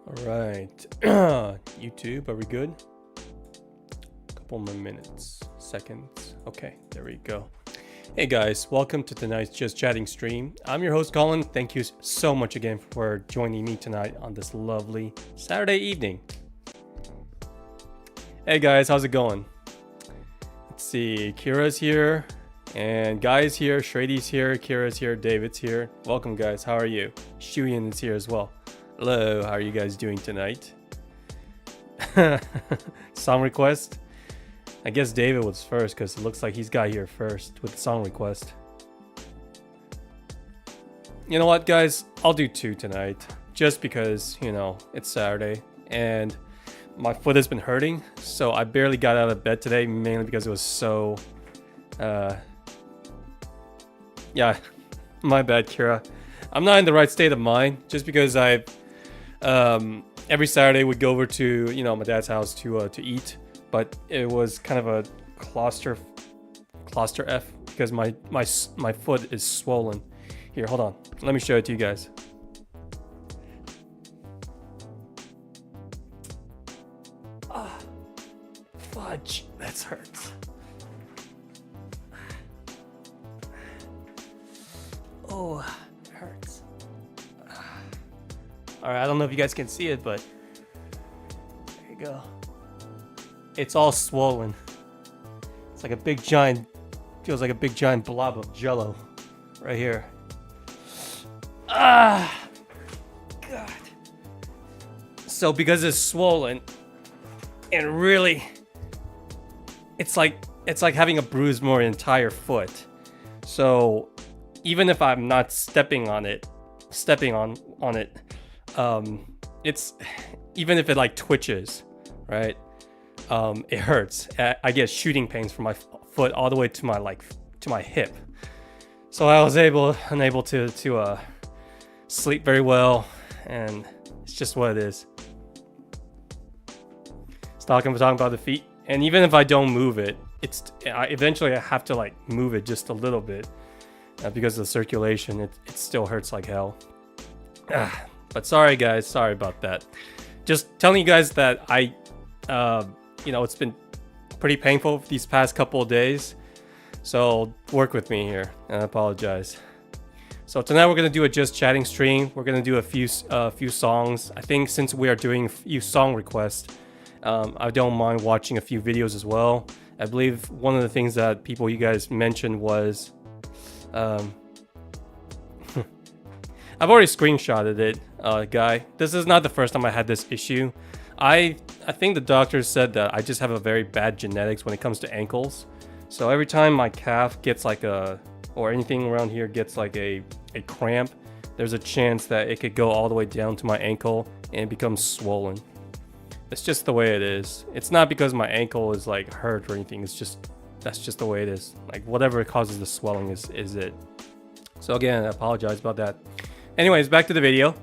All right, YouTube, are we good? Couple more minutes, seconds. Okay, there we go. Hey guys, welcome to tonight's Just Chatting stream. I'm your host, Colin. Thank you so much again for joining me tonight on this lovely Saturday evening. Hey guys, how's it going? Let's see, Akira's here, and Guy's here, Shrady's here, Akira's here, David's here. Welcome guys, how are you? Shuyan is here as well. Hello, how are you guys doing tonight? Song request? I guess David was first because it looks like he's got here first with the song request. You know what, guys? I'll do two tonight just because, you know, it's Saturday and my foot has been hurting. So I barely got out of bed today, mainly because it was so... yeah, my bad, Kira. I'm not in the right state of mind just because I've... every Saturday would go over to, you know, my dad's house to eat, but it was kind of a cluster F because my foot is swollen. Here, hold on. Let me show it to you guys. Ah, fudge. That hurts. Oh, it hurts. Alright, I don't know if you guys can see it, but there you go. It's all swollen. It's like a big giant, feels like a big giant blob of jello right here. Ah, God. So because it's swollen, and really, it's like having a bruise more entire foot. So even if I'm not stepping on it, it's even if it like twitches, right? It hurts. I get shooting pains from my foot all the way to my hip. So I was unable to sleep very well, and it's just what it is. Talking about the feet, and even if I don't move it, eventually I have to like move it just a little bit because of the circulation. It still hurts like hell. But sorry guys, sorry about that. Just telling you guys that you know, it's been pretty painful these past couple of days. So work with me here, and I apologize. So tonight we're gonna do a just chatting stream. We're gonna do a few songs. I think since we are doing a few song requests, I don't mind watching a few videos as well. I believe one of the things that you guys mentioned was, I've already screenshotted it, Guy. This is not the first time I had this issue. I think the doctor said that I just have a very bad genetics when it comes to ankles. So every time my calf gets like or anything around here gets like a cramp, there's a chance that it could go all the way down to my ankle and become swollen. It's just the way it is. It's not because my ankle is like hurt or anything. That's just the way it is. Like whatever causes the swelling is it. So again, I apologize about that. Anyways, back to the video.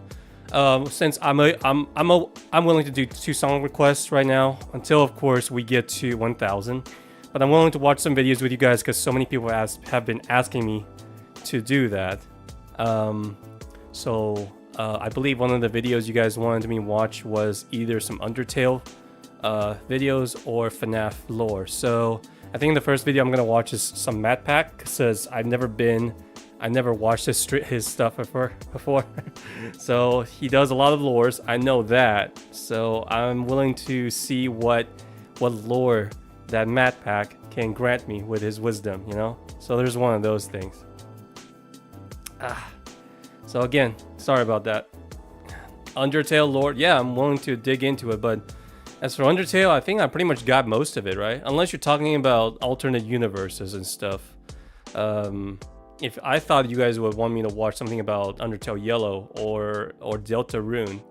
Since I'm willing to do 2 song requests right now until of course we get to 1,000. But I'm willing to watch some videos with you guys because so many people have been asking me to do that. I believe one of the videos you guys wanted me to watch was either some Undertale videos or FNAF lore. So I think the first video I'm gonna watch is some MatPac because I've never watched his stuff before. So he does a lot of lores. I know that. So I'm willing to see what lore that MatPac can grant me with his wisdom, you know? So there's one of those things. So again, sorry about that. Undertale lore, yeah, I'm willing to dig into it, but as for Undertale, I think I pretty much got most of it, right? Unless you're talking about alternate universes and stuff. If I thought you guys would want me to watch something about Undertale Yellow or Deltarune,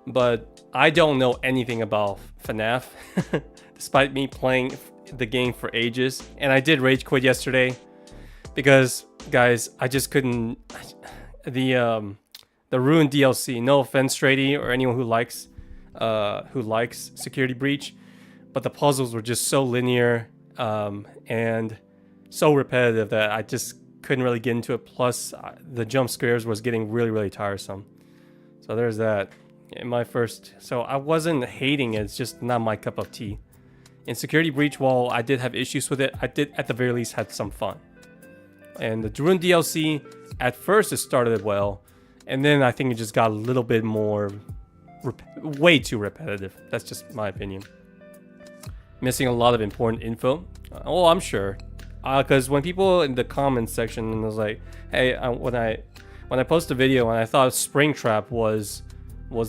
but I don't know anything about FNAF, despite me playing the game for ages. And I did rage quit yesterday because, guys, I just couldn't. The Rune DLC. No offense, Strady, or anyone who likes Security Breach, but the puzzles were just so linear and so repetitive that I just couldn't really get into it. Plus, the jump scares was getting really, really tiresome. So there's that. in my first, so I wasn't hating it. It's just not my cup of tea. In Security Breach, while I did have issues with it, I did at the very least had some fun. And the Drune DLC, at first it started well, and then I think it just got a little bit more, way too repetitive. That's just my opinion. Missing a lot of important info. Oh, I'm sure. Because when people in the comments section was like, hey, when I post a video and I thought Springtrap was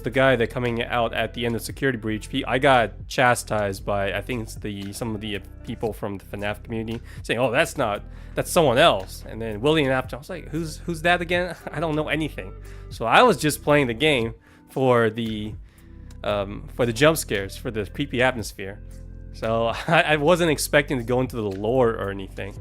the guy that coming out at the end of Security Breach, I got chastised by, I think it's some of the people from the FNAF community saying, oh, that's someone else. And then William after, I was like, who's that again? I don't know anything. So I was just playing the game for the jump scares, for the creepy atmosphere. So I wasn't expecting to go into the lore or anything.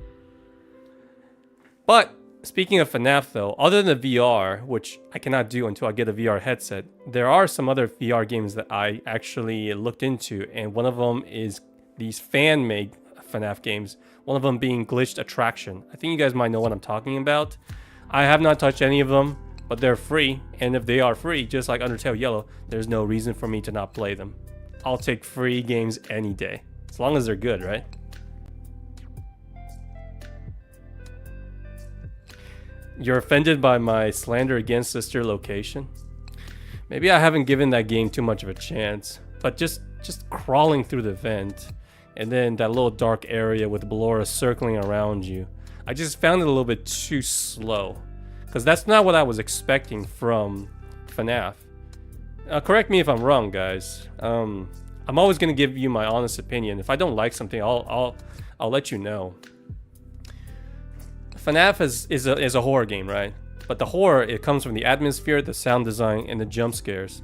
But speaking of FNAF though, other than the VR, which I cannot do until I get a VR headset, there are some other VR games that I actually looked into, and one of them is these fan-made FNAF games, one of them being Glitched Attraction. I think you guys might know what I'm talking about. I have not touched any of them, but they're free, and if they are free, just like Undertale Yellow, there's no reason for me to not play them. I'll take free games any day, as long as they're good, right? You're offended by my slander against Sister Location? Maybe I haven't given that game too much of a chance, but just crawling through the vent, and then that little dark area with Ballora circling around you, I just found it a little bit too slow, because that's not what I was expecting from FNAF. Correct me if I'm wrong, guys. I'm always gonna give you my honest opinion. If I don't like something, I'll let you know. FNAF is a horror game, right? But the horror, it comes from the atmosphere, the sound design, and the jump scares.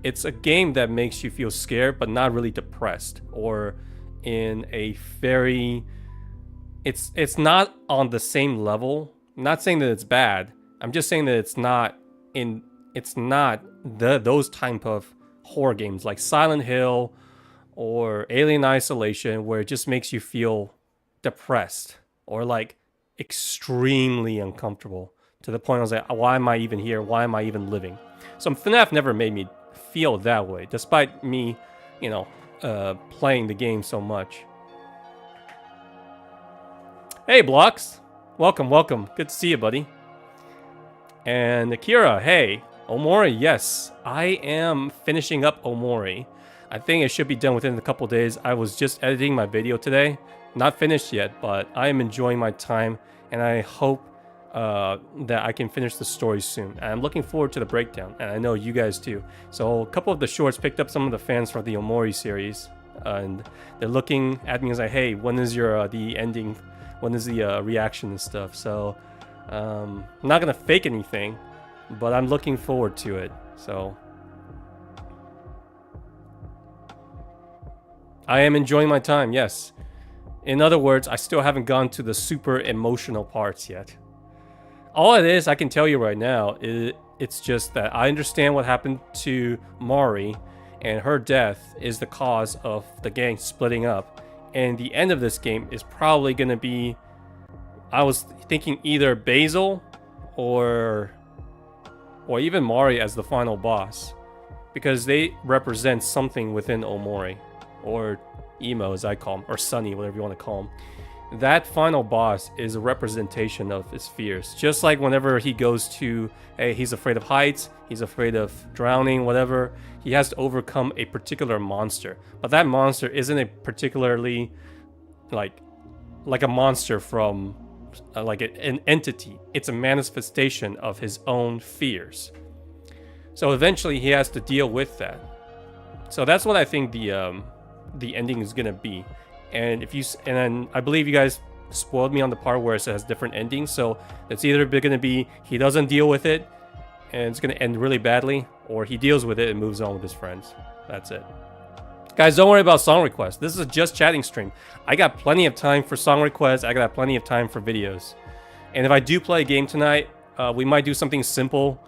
It's a game that makes you feel scared, but not really depressed, or in a very... It's not on the same level. I'm not saying that it's bad. I'm just saying that it's not those type of horror games like Silent Hill or Alien Isolation, where it just makes you feel depressed or like extremely uncomfortable to the point I was like, why am I even here? Why am I even living? So FNAF never made me feel that way, despite me, playing the game so much. Hey, Blocks. Welcome. Good to see you, buddy. And Akira, hey. Omori, yes. I am finishing up Omori. I think it should be done within a couple days. I was just editing my video today. Not finished yet, but I am enjoying my time, and I hope that I can finish the story soon. And I'm looking forward to the breakdown, and I know you guys too. So a couple of the shorts picked up some of the fans from the Omori series, and they're looking at me and like, hey, when is your the ending? When is the reaction and stuff? So I'm not gonna fake anything, but I'm looking forward to it. So I am enjoying my time, yes. In other words, I still haven't gone to the super emotional parts yet. All it is, I can tell you right now, it's just that I understand what happened to Mari, and her death is the cause of the gang splitting up. And the end of this game is probably going to be, I was thinking either Basil or even Mari as the final boss, because they represent something within Omori, or Emo as I call him, or Sunny, whatever you want to call him. That final boss is a representation of his fears. Just like whenever he goes to, hey, he's afraid of heights, he's afraid of drowning, whatever, he has to overcome a particular monster. But that monster isn't a particularly like a monster from like an entity. It's a manifestation of his own fears. So eventually he has to deal with that. So that's what I think the ending is gonna be. And then I believe you guys spoiled me on the part where it says different endings. So it's either going to be he doesn't deal with it and it's going to end really badly, or he deals with it and moves on with his friends. That's it. Guys, don't worry about song requests. This is a just chatting stream. I got plenty of time for song requests. I got plenty of time for videos. And if I do play a game tonight, we might do something simple.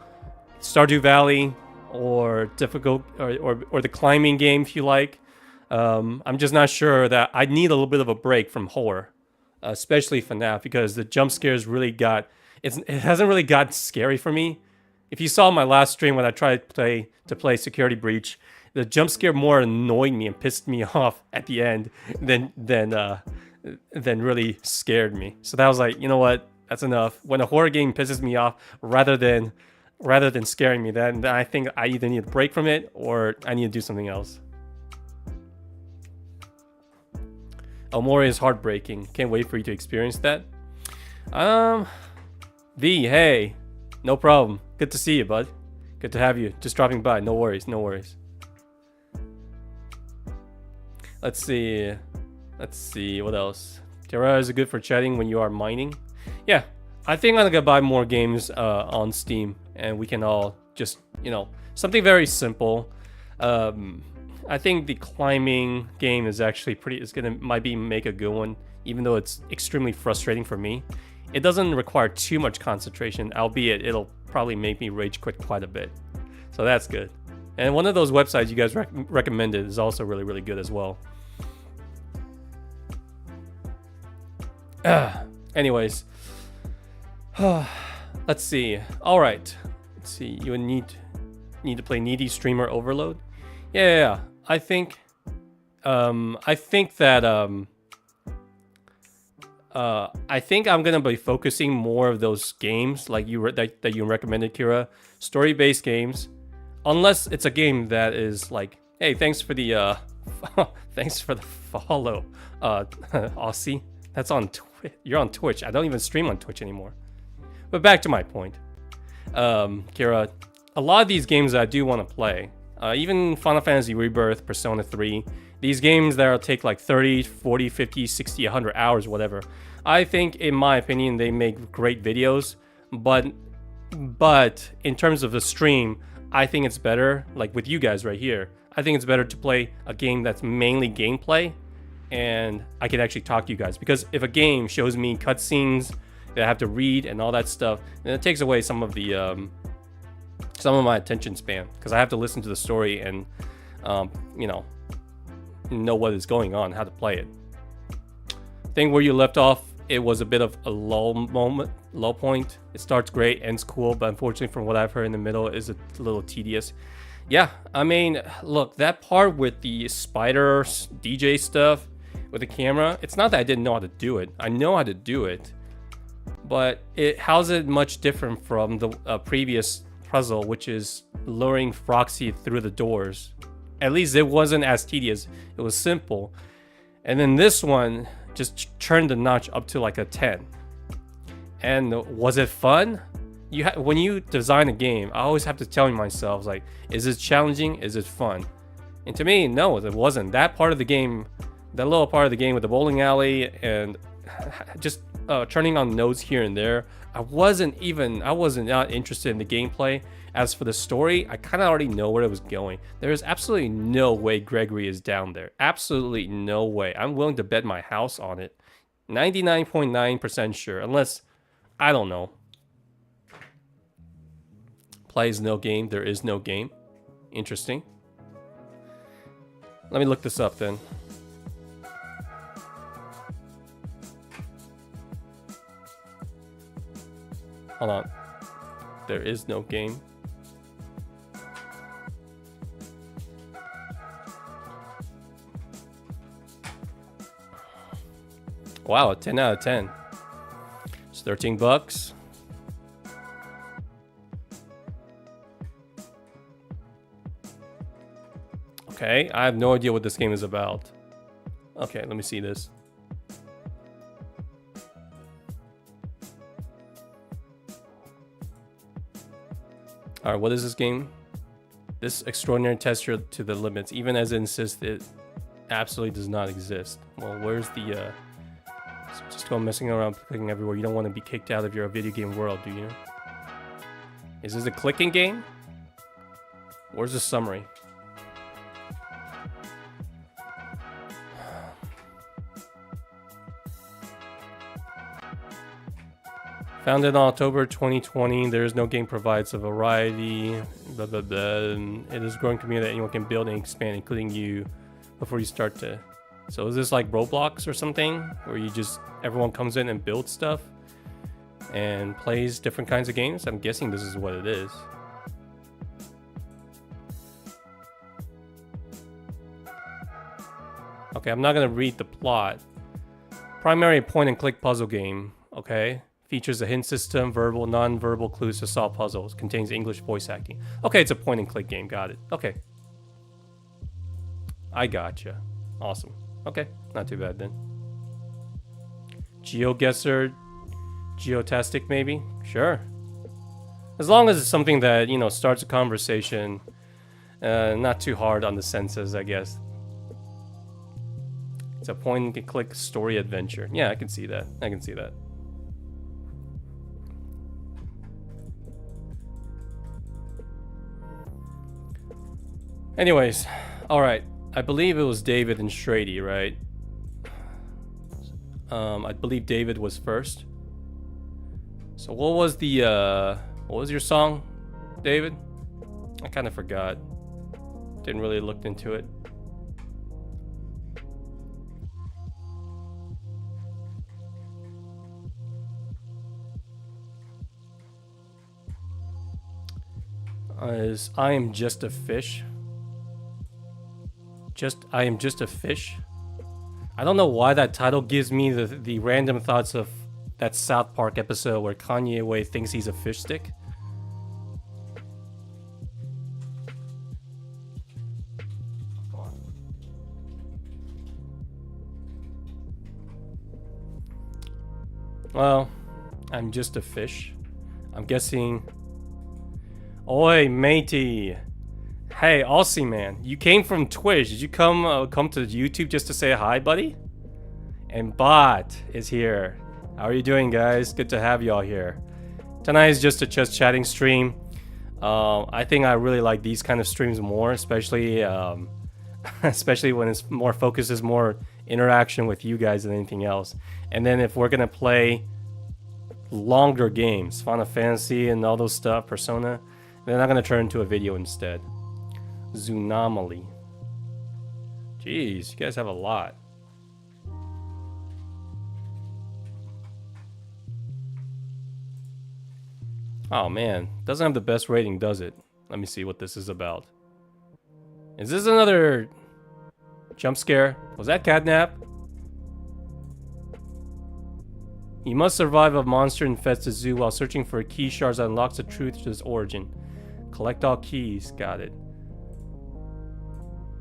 Stardew Valley, or difficult, or the climbing game if you like. I'm just not sure that I need a little bit of a break from horror, especially FNAF, because the jump scares really it hasn't really got scary for me. If you saw my last stream when I tried to play Security Breach, the jump scare more annoyed me and pissed me off at the end than really scared me. So that was like, you know what? That's enough. When a horror game pisses me off, rather than scaring me, then I think I either need a break from it or I need to do something else. Omori is heartbreaking. Can't wait for you to experience that. V, hey, no problem. Good to see you, bud. Good to have you. Just dropping by. No worries, no worries. Let's see. Let's see, what else? Terra is good for chatting when you are mining. Yeah, I think I'm gonna buy more games on Steam, and we can all just, you know, something very simple. I think the climbing game is actually might make a good one, even though it's extremely frustrating for me. It doesn't require too much concentration, albeit it'll probably make me rage quit quite a bit. So that's good. And one of those websites you guys recommended is also really, really good as well. Anyways, let's see. All right, let's see. You would need to play Needy Streamer Overload. Yeah. I think that I think I'm gonna be focusing more of those games like that you recommended, Kira, story-based games, unless it's a game that is like, hey, thanks for the thanks for the follow, Aussie. That's on Twitch. You're on Twitch. I don't even stream on Twitch anymore. But back to my point, Kira, a lot of these games that I do want to play. Even Final Fantasy Rebirth, Persona 3, these games that'll take like 30, 40, 50, 60, 100 hours, whatever. I think, in my opinion, they make great videos, but in terms of the stream, I think it's better, like with you guys right here, I think it's better to play a game that's mainly gameplay, and I can actually talk to you guys. Because if a game shows me cutscenes that I have to read and all that stuff, then it takes away some of my attention span, because I have to listen to the story and you know what is going on, how to play it. I think where you left off, it was a bit of a lull point. It starts great, ends cool, but unfortunately from what I've heard in the middle is a little tedious. Yeah, I mean, look, that part with the spider DJ stuff with the camera, it's not that I didn't know how to do it. I know how to do it, but how's it much different from the previous puzzle, which is luring Froxy through the doors? At least it wasn't as tedious. It was simple. And then this one just turned the notch up to like a 10. And was it fun? When you design a game, I always have to tell myself, like, is it challenging? Is it fun? And to me, no, it wasn't. That part of the game, that little part of the game with the bowling alley and just turning on nodes here and there, I wasn't not interested in the gameplay. As for the story, I kind of already know where it was going. There is absolutely no way Gregory is down there. Absolutely no way. I'm willing to bet my house on it. 99.9% sure, unless, I don't know. Plays no game, there is no game. Interesting. Let me look this up then. Hold on. There is no game. Wow, a 10 out of 10. It's $13. Okay, I have no idea what this game is about. Okay, let me see this. Alright, what is this game? This extraordinary tester to the limits, even as it insists it absolutely does not exist. Well, where's the just go messing around, clicking everywhere. You don't want to be kicked out of your video game world, do you? Is this a clicking game? Where's the summary? Founded in October 2020, there is no game provides a variety. Blah, blah, blah. It is a growing community that anyone can build and expand, including you, before you start to. So is this like Roblox or something, where you just everyone comes in and builds stuff and plays different kinds of games? I'm guessing this is what it is. Okay, I'm not gonna read the plot. Primary point-and-click puzzle game. Okay. Features a hint system, verbal, non-verbal clues to solve puzzles. Contains English voice acting. Okay, it's a point-and-click game. Got it. Okay. I gotcha. Awesome. Okay, not too bad then. GeoGuessr, Geotastic maybe? Sure. As long as it's something that, you know, starts a conversation. Not too hard on the senses, I guess. It's a point-and-click story adventure. Yeah, I can see that. I can see that. Anyways, alright. I believe it was David and Shrady, right? I believe David was first. So what was your song, David? I kind of forgot. Didn't really look into it. I am just a fish. I am just a fish. I don't know why that title gives me the random thoughts of that South Park episode where Kanye West thinks he's a fish stick. Well, I'm just a fish. I'm guessing. Oi, matey. Hey, Aussie man, you came from Twitch. Did you come to YouTube just to say hi, buddy? And Bot is here. How are you doing, guys? Good to have y'all here. Tonight is just a just chatting stream. I think I really like these kind of streams more, especially especially when it's more focuses more interaction with you guys than anything else. And then if we're gonna play longer games, Final Fantasy and all those stuff, Persona, then I'm gonna turn into a video instead. Zoonomaly. Jeez, you guys have a lot. Oh man, doesn't have the best rating, does it? Let me see what this is about. Is this another jump scare? Was that catnap? You must survive a monster infests the zoo while searching for key shards that unlocks the truth to its origin. Collect all keys. Got it.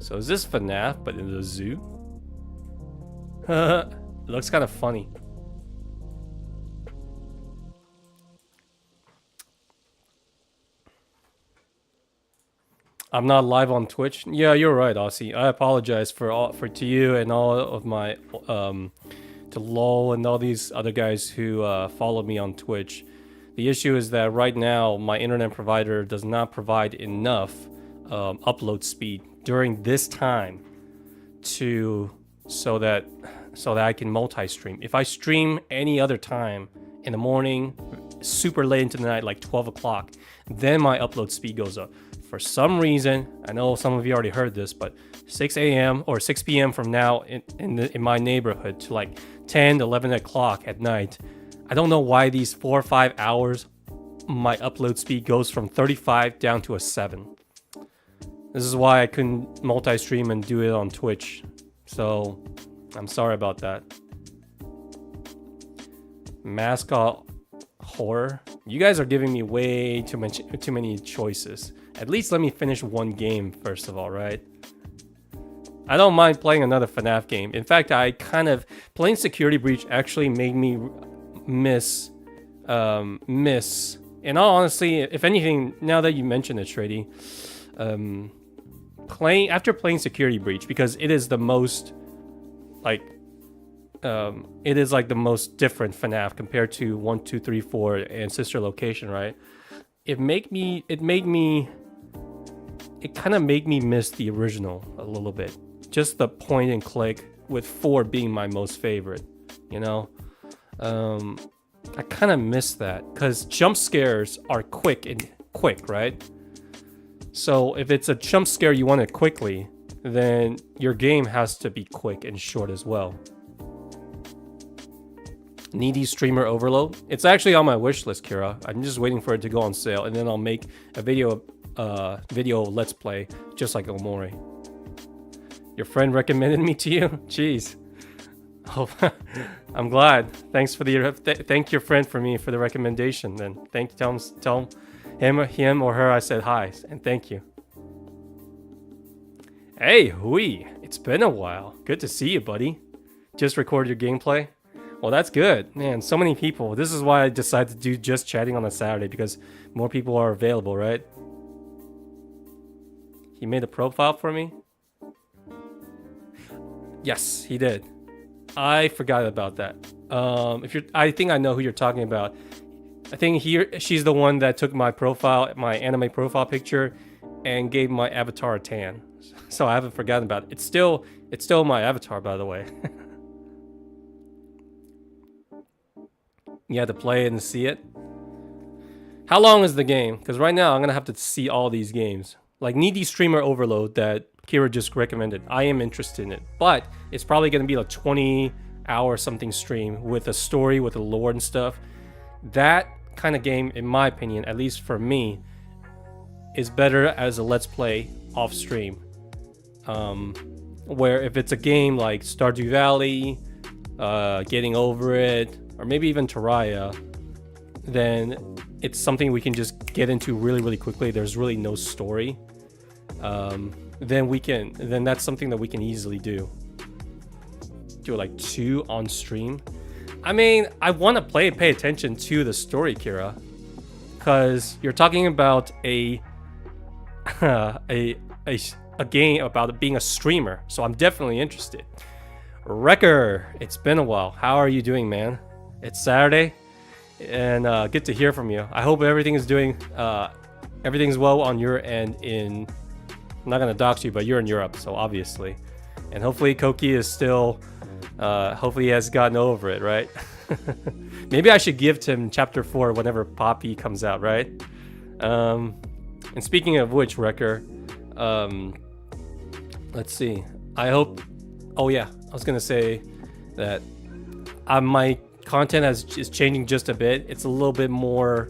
So is this FNAF, but in the zoo? It looks kind of funny. I'm not live on Twitch. Yeah, you're right, Aussie. I apologize to you and all of my to LOL and all these other guys who follow me on Twitch. The issue is that right now my internet provider does not provide enough upload speed during this time so that I can multi-stream. If I stream any other time in the morning, super late into the night, like 12 o'clock, then my upload speed goes up. For some reason, I know some of you already heard this, but 6 a.m. or 6 p.m. from now in my neighborhood to like 10, 11 o'clock at night, I don't know why these 4 or 5 hours, my upload speed goes from 35 down to a 7. This is why I couldn't multi-stream and do it on Twitch. So, I'm sorry about that. Mascot horror. You guys are giving me way too many choices. At least let me finish one game first of all, right? I don't mind playing another FNAF game. In fact, playing Security Breach actually made me miss. In all honesty, if anything, now that you mention it, Shrady, after playing Security Breach, because it is the most it is like the most different FNAF compared to 1, 2, 3, 4 and Sister Location, right? It kind of made me miss the original a little bit. Just the point and click, with 4 being my most favorite, you know? I kind of miss that because jump scares are quick, right? So if it's a jump scare you want it quickly, then your game has to be quick and short as well. Needy streamer overload. It's actually on my wish list, Kira. I'm just waiting for it to go on sale, and then I'll make a video let's play just like Omori. Your friend recommended me to you? Jeez. Oh, I'm glad. Thanks for the thank your friend for me for the recommendation. Then tell him or her I said hi and thank you. Hey, Hui. It's been a while. Good to see you, buddy. Just record your gameplay. Well, that's good. Man, so many people. This is why I decided to do just chatting on a Saturday, because more people are available, right? He made a profile for me? Yes, he did. I forgot about that. I think I know who you're talking about. I think she's the one that took my profile, my anime profile picture, and gave my avatar a tan. So I haven't forgotten about it. It's still my avatar, by the way. You had to play it and see it. How long is the game? Because right now I'm gonna have to see all these games. Like Needy Streamer Overload that Akira just recommended. I am interested in it, but it's probably gonna be like 20-hour something stream with a story, with a lore and stuff. That kind of game, in my opinion, at least for me, is better as a let's play off stream. Where if it's a game like Stardew Valley, Getting Over It, or maybe even Terraria, then it's something we can just get into really, really quickly. There's really no story. Then that's something that we can easily do. Do like 2 on stream. I mean, I want to pay attention to the story, Kira, because you're talking about a game about being a streamer, so I'm definitely interested. Wrecker, it's been a while. How are you doing, man? It's Saturday, and good to hear from you. I hope everything's well on your end. I'm not gonna dox you, but you're in Europe, so obviously, and hopefully Koki is still. Hopefully he has gotten over it, right? Maybe I should give him chapter 4 whenever Poppy comes out, right? And speaking of which, Wrecker, let's see. I hope. Oh yeah, I was gonna say that my content is changing just a bit. It's a little bit more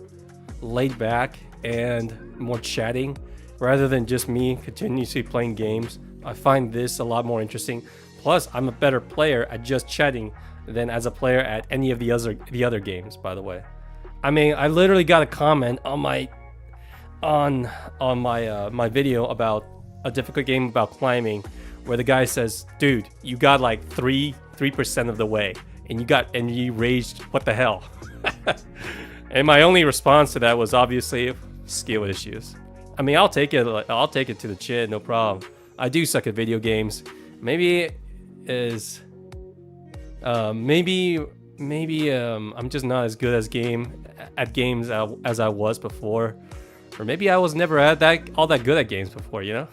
laid back and more chatting, rather than just me continuously playing games. I find this a lot more interesting. Plus, I'm a better player at just chatting than as a player at any of the other games. By the way, I mean, I literally got a comment on my my video about a difficult game about climbing, where the guy says, "Dude, you got like 3% of the way, and you raged. What the hell?" And my only response to that was obviously skill issues. I mean, I'll take it to the chin, no problem. I do suck at video games. Maybe I'm just not as good at games as I was before, or maybe I was never all that good at games before, you know.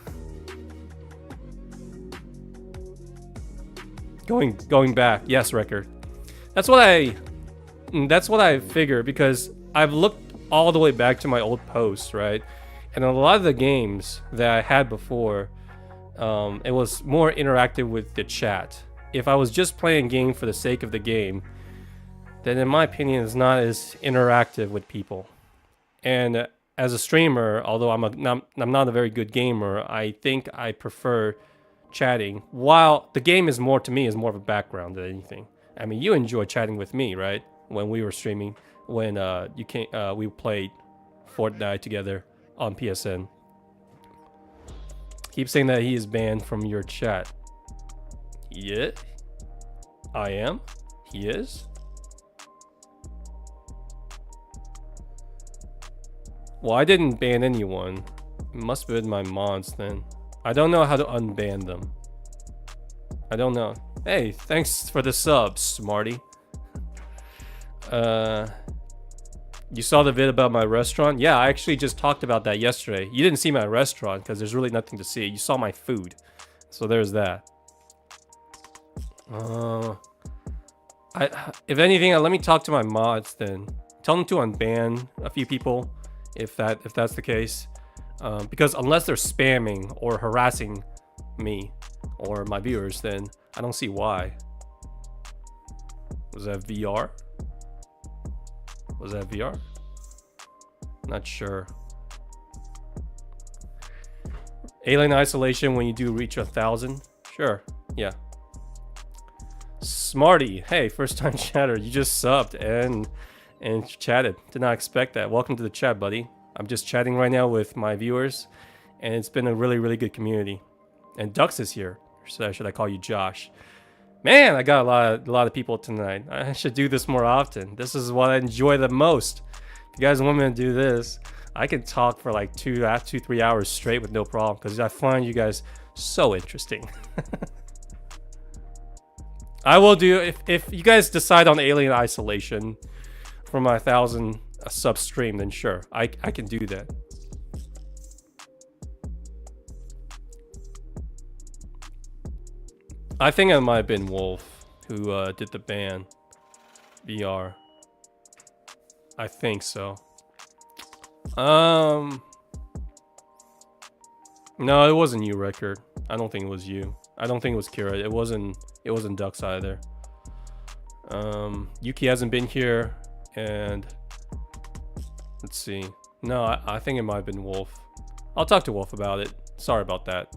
Going back, yes, Record. That's what I figure, because I've looked all the way back to my old posts, right? And a lot of the games that I had before, it was more interactive with the chat. If I was just playing a game for the sake of the game, then in my opinion, it's not as interactive with people. And as a streamer, although I'm not a very good gamer, I think I prefer chatting. While the game is more of a background than anything. I mean, you enjoy chatting with me, right? When we were streaming, when we played Fortnite together on PSN. Keep saying that he is banned from your chat. Yeah, I am. He is. Well, I didn't ban anyone. It must have been my mods then. I don't know how to unban them. I don't know. Hey, thanks for the sub, Smarty. You saw the vid about my restaurant? Yeah, I actually just talked about that yesterday. You didn't see my restaurant because there's really nothing to see. You saw my food. So there's that. If anything, let me talk to my mods then. Tell them to unban a few people if that's the case. Because unless they're spamming or harassing me or my viewers, then I don't see why. Was that VR? Was that VR? Not sure. Alien Isolation when you do reach 1,000. Sure. Yeah. Smarty. Hey, first time chatter. You just subbed and chatted. Did not expect that. Welcome to the chat, buddy. I'm just chatting right now with my viewers, and it's been a really, really good community. And Dux is here. So should I call you Josh? Man, I got a lot of people tonight. I should do this more often. This is what I enjoy the most. If you guys want me to do this, I can talk for like 3 hours straight with no problem because I find you guys so interesting. I will do if you guys decide on Alien Isolation for my 1,000 sub stream, then sure, I can do that. I think it might have been Wolf who did the ban VR. I think so. No, it wasn't you, Record. I don't think it was you. I don't think it was Kira. It wasn't Dux either. Yuki hasn't been here, and let's see. No, I think it might have been Wolf. I'll talk to Wolf about it. Sorry about that.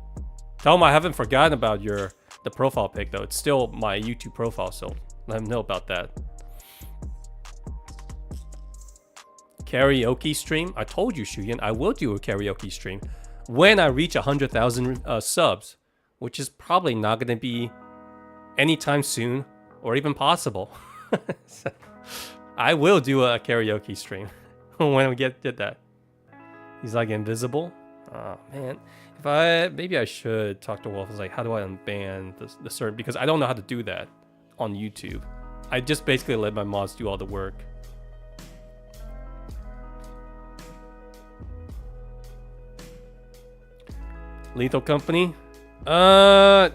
Tell him I haven't forgotten about the profile pic though. It's still my YouTube profile, so let him know about that. Karaoke stream? I told you, Shuyin, I will do a karaoke stream when I reach 100,000 subs, which is probably not going to be anytime soon or even possible. So, I will do a karaoke stream when we did that. He's like invisible. Oh man, maybe I should talk to Wolf. It's like, how do I unban the certain? Because I don't know how to do that on YouTube. I just basically let my mods do all the work. Lethal Company. You know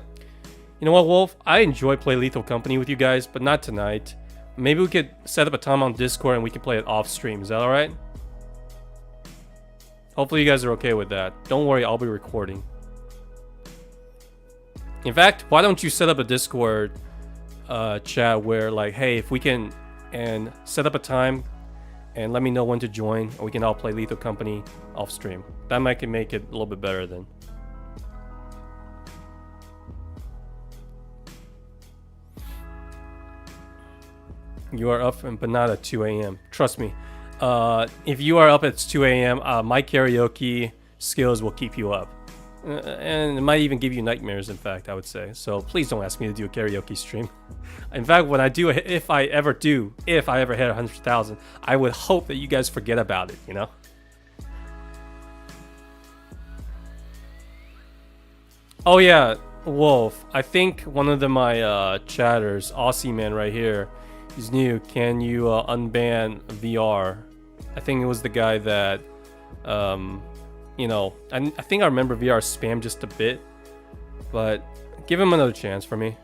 what, Wolf? I enjoy playing Lethal Company with you guys, but not tonight. Maybe we could set up a time on Discord and we can play it off stream. Is that alright? Hopefully you guys are okay with that. Don't worry, I'll be recording. In fact, why don't you set up a Discord chat where like, hey, if we can and set up a time and let me know when to join, and we can all play Lethal Company off stream. That might make it a little bit better then. You are up, but not at 2 a.m. Trust me. If you are up at 2 a.m., my karaoke skills will keep you up. And it might even give you nightmares, in fact, I would say. So please don't ask me to do a karaoke stream. In fact, when I do, if I ever hit 100,000, I would hope that you guys forget about it, you know? Oh yeah, Wolf. I think one of my chatters, Aussie man right here, he's new. Can you unban VR? I think it was the guy that, you know, I think I remember VR spam just a bit, but give him another chance for me.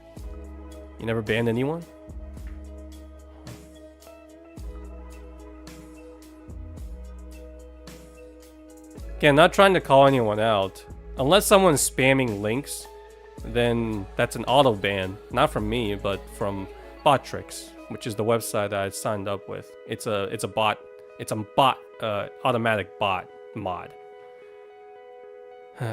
You never banned anyone? Again, not trying to call anyone out. Unless someone's spamming links, then that's an auto ban. Not from me, but from Botrix, which is the website that I signed up with. It's a bot. It's a bot, automatic bot mod. We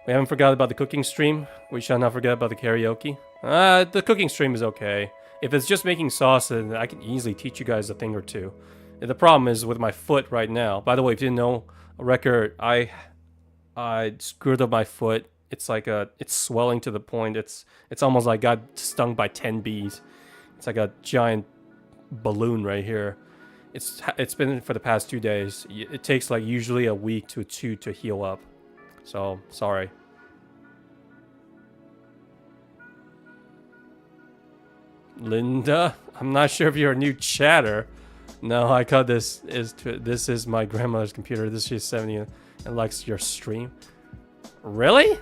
haven't forgot about the cooking stream. We shall not forget about the karaoke. The cooking stream is okay. If it's just making sauce, then I can easily teach you guys a thing or two. And the problem is with my foot right now. By the way, if you didn't know, Record, I screwed up my foot. It's like it's swelling to the point. It's almost like I got stung by 10 bees. It's like a giant balloon right here. It's been for the past 2 days. It takes like usually a week to 2 to heal up. So sorry. Linda, I'm not sure if you're a new chatter. No, I call this is my grandmother's computer. This is 70 and likes your stream. Really?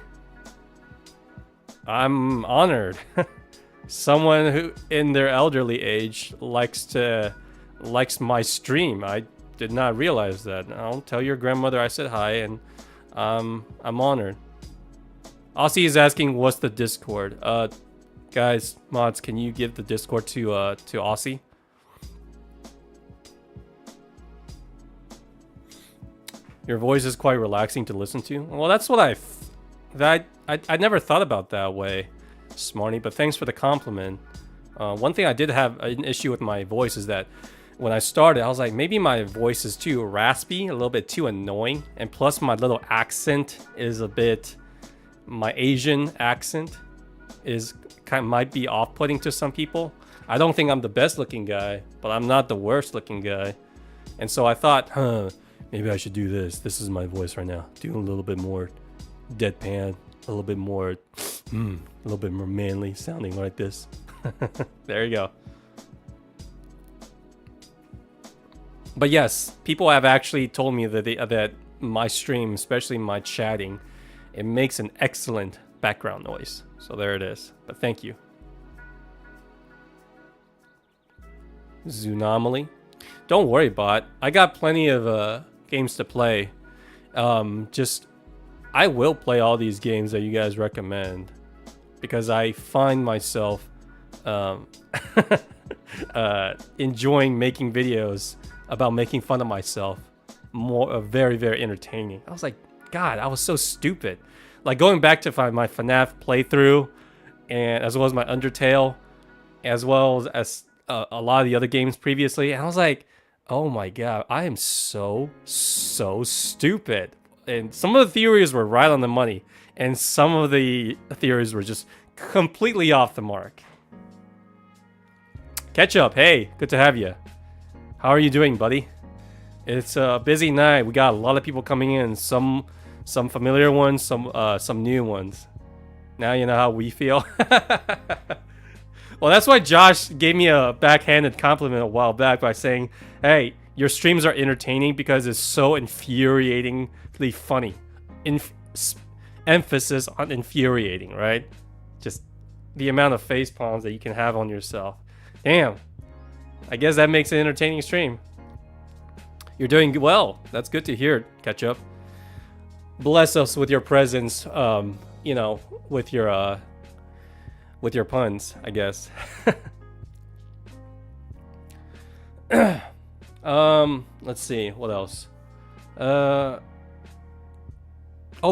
I'm honored. Someone who in their elderly age likes my stream. I did not realize that. I'll tell your grandmother I said hi, and I'm honored. Aussie is asking what's the Discord. Guys, mods, can you give the Discord to Aussie? Your voice is quite relaxing to listen to. Well, that's what That I never thought about that way, Smarty, but thanks for the compliment. One thing I did have an issue with my voice is that when I started, I was like, maybe my voice is too raspy, a little bit too annoying, and plus my little accent is a bit, my Asian accent is might be off-putting to some people. I don't think I'm the best looking guy, but I'm not the worst looking guy. And so I thought, maybe I should do this. This is my voice right now. Do a little bit more deadpan, a little bit more manly sounding like this. There you go. But yes, people have actually told me that that my stream, especially my chatting, it makes an excellent background noise. So there it is. But thank you. Zoonomaly. Don't worry, bot. I got plenty of games to play. I will play all these games that you guys recommend because I find myself enjoying making videos about making fun of myself. Very, very entertaining. I was like, God, I was so stupid. Like going back to my FNAF playthrough, and as well as my Undertale, as well as a lot of the other games previously, and I was like, oh my God, I am so stupid. And some of the theories were right on the money, and some of the theories were just completely off the mark. Ketchup, hey, good to have you. How are you doing, buddy? It's a busy night. We got a lot of people coming in. Some familiar ones, some new ones. Now you know how we feel. Well, that's why Josh gave me a backhanded compliment a while back by saying, "Hey, your streams are entertaining because it's so infuriatingly funny." Emphasis on infuriating, right? Just the amount of face palms that you can have on yourself. Damn. I guess that makes an entertaining stream. You're doing well. That's good to hear, Ketchup. Bless us with your presence, you know, with your puns, I guess. Let's see, what else? Oh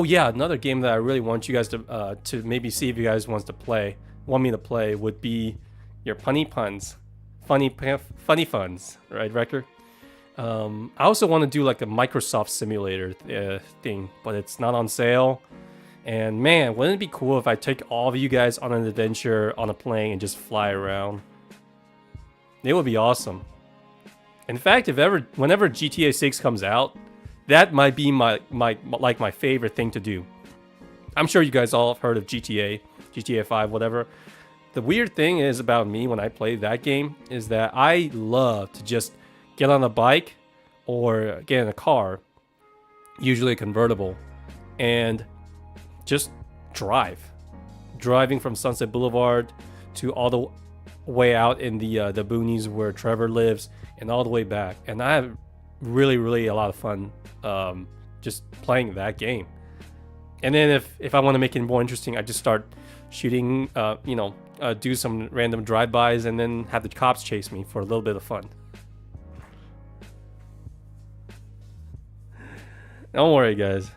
yeah, another game that I really want you guys to maybe see if you guys want me to play would be your punny puns. Funny funs, right, Wrecker? I also want to do like a Microsoft simulator thing, but it's not on sale. And man, wouldn't it be cool if I take all of you guys on an adventure on a plane and just fly around? It would be awesome. In fact, whenever GTA 6 comes out, that might be my favorite thing to do. I'm sure you guys all have heard of GTA 5, whatever. The weird thing is about me when I play that game is that I love to just get on a bike or get in a car, usually a convertible, and just driving from Sunset Boulevard to all the way out in the boonies where Trevor lives and all the way back. And I have really a lot of fun just playing that game. And then if I want to make it more interesting, I just start shooting, do some random drive-bys and then have the cops chase me for a little bit of fun. Don't worry, guys.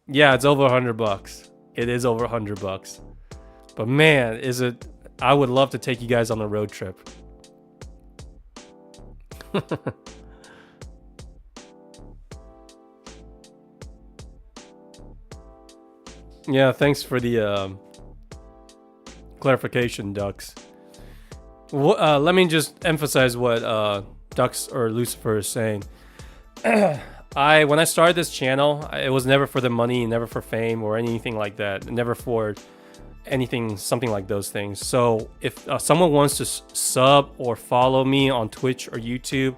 Yeah, it's over $100. It is over $100. But man, I would love to take you guys on a road trip. Yeah, thanks for the clarification, Ducks. Let me just emphasize what Ducks or Lucifer is saying. When I started this channel, it was never for the money, never for fame or anything like that. Never for something like those things. So if someone wants to sub or follow me on Twitch or YouTube,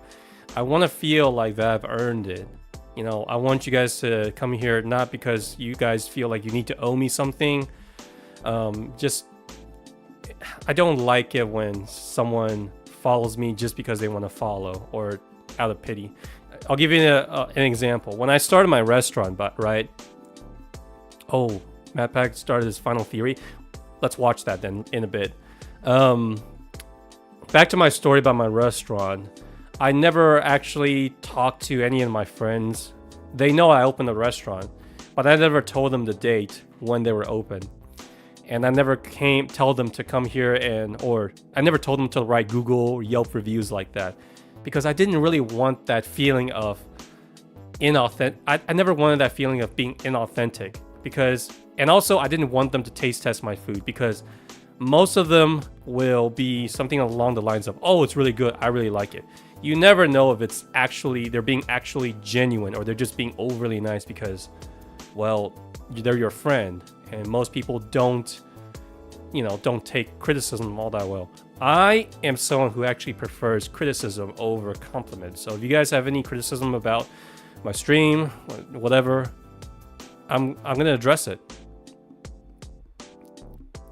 I want to feel like that I've earned it. You know, I want you guys to come here not because you guys feel like you need to owe me something. I don't like it when someone follows me just because they want to follow or out of pity. I'll give you an example. When I started my restaurant, right? Oh, MatPac's started his final theory. Let's watch that then in a bit. Back to my story about my restaurant. I never actually talked to any of my friends. They know I opened a restaurant, but I never told them the date when they were open. And I never tell them to come here or I never told them to write Google or Yelp reviews like that, because I didn't really want that feeling of inauthentic. I never wanted that feeling of being inauthentic, and also I didn't want them to taste test my food, because most of them will be something along the lines of, oh, it's really good, I really like it. You never know if they're being actually genuine, or they're just being overly nice because, well, they're your friend. And most people don't take criticism all that well. I am someone who actually prefers criticism over compliments. So if you guys have any criticism about my stream, whatever, I'm gonna address it.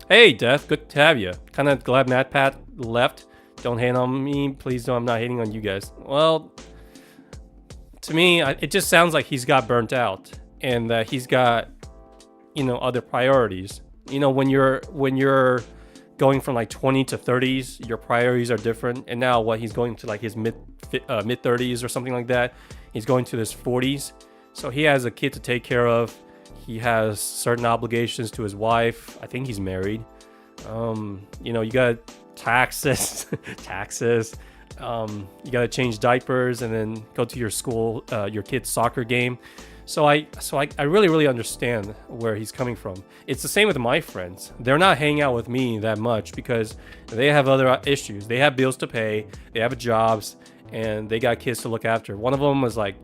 Hey, Death, good to have you. Kind of glad MatPac left. Don't hate on me, please. Don't. I'm not hating on you guys. Well, to me, it just sounds like he's got burnt out, and that he's got, other priorities. When you're going from like 20 to 30s, your priorities are different. And now he's going to like his mid 30s or something like that. He's going to his 40s. So he has a kid to take care of. He has certain obligations to his wife. I think he's married. You got taxes, you got to change diapers and then go to your kid's soccer game. So I really, really understand where he's coming from. It's the same with my friends. They're not hanging out with me that much because they have other issues. They have bills to pay, they have jobs, and they got kids to look after. One of them was like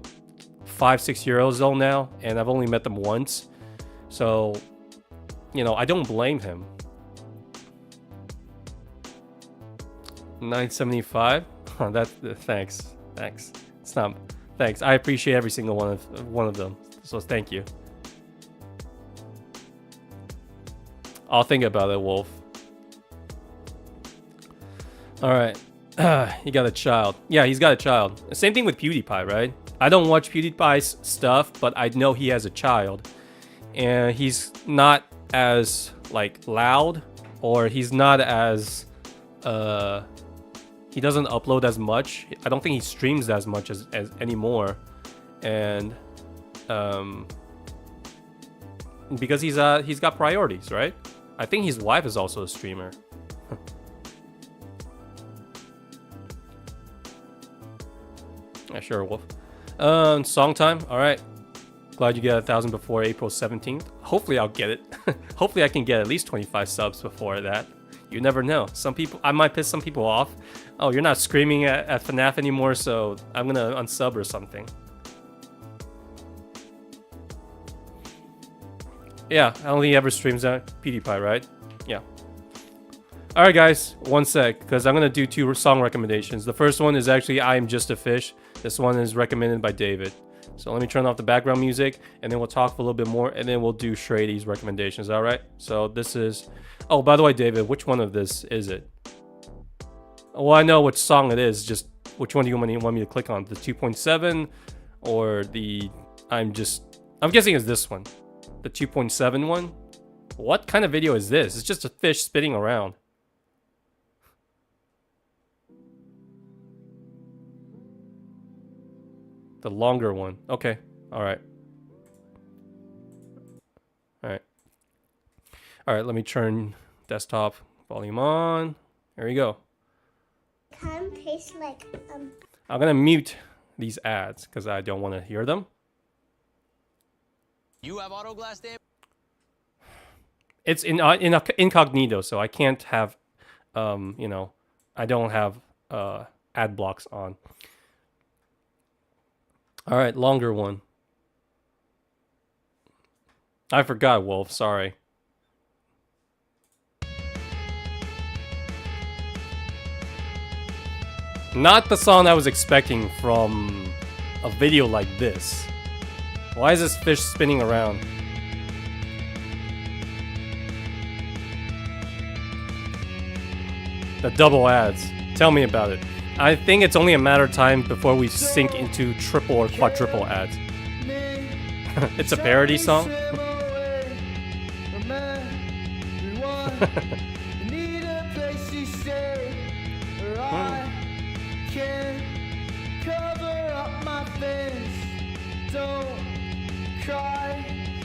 5-6 years old now, and I've only met them once. So, I don't blame him. 975? Oh, thanks. It's not. Thanks. I appreciate every single one of them. So thank you. I'll think about it, Wolf. All right. He got a child. Yeah, he's got a child. Same thing with PewDiePie, right? I don't watch PewDiePie's stuff, but I know he has a child. And he's not as loud, or he's not as he doesn't upload as much. I don't think he streams as much as anymore, and because he's got priorities, right? I think his wife is also a streamer. Yeah, sure, Wolf. Song time. All right. Glad you get 1,000 before April 17th. Hopefully I'll get it. Hopefully I can get at least 25 subs before that. You never know. I might piss some people off. Oh, you're not screaming at FNAF anymore, so I'm gonna unsub or something. Yeah, I don't think he ever streams at PewDiePie, right? Yeah. Alright guys, one sec, because I'm gonna do 2 song recommendations. The first one is actually I Am Just a Fish. This one is recommended by David. So let me turn off the background music, and then we'll talk a little bit more, and then we'll do Shrady's recommendations, alright? So this is... Oh, by the way, David, which one of this is it? Well, I know which song it is, just which one do you want me to click on? The 2.7 or the... I'm guessing it's this one. The 2.7 one? What kind of video is this? It's just a fish spinning around. The longer one. Okay. Alright. Alright. Alright, let me turn desktop volume on. There we go. Kind of tastes like I'm gonna mute these ads because I don't want to hear them. You have auto glass damage? It's in incognito, so I can't have I don't have ad blocks on. All right, longer one. I forgot, Wolf. Sorry. Not the song I was expecting from a video like this. Why is this fish spinning around? The double ads. Tell me about it. I think it's only a matter of time before we sink into triple or quadruple ads. It's a parody song?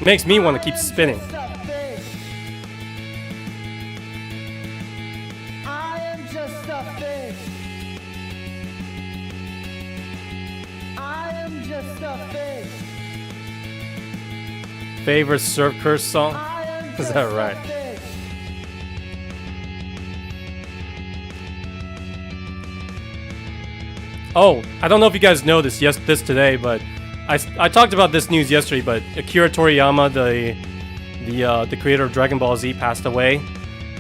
Makes me want to keep spinning. I am just a fish. I am just a fish. Favorite surf curse song? I am Is just that a right? fish. Oh, I don't know if you guys know this today, but I talked about this news yesterday. But Akira Toriyama, the creator of Dragon Ball Z, passed away,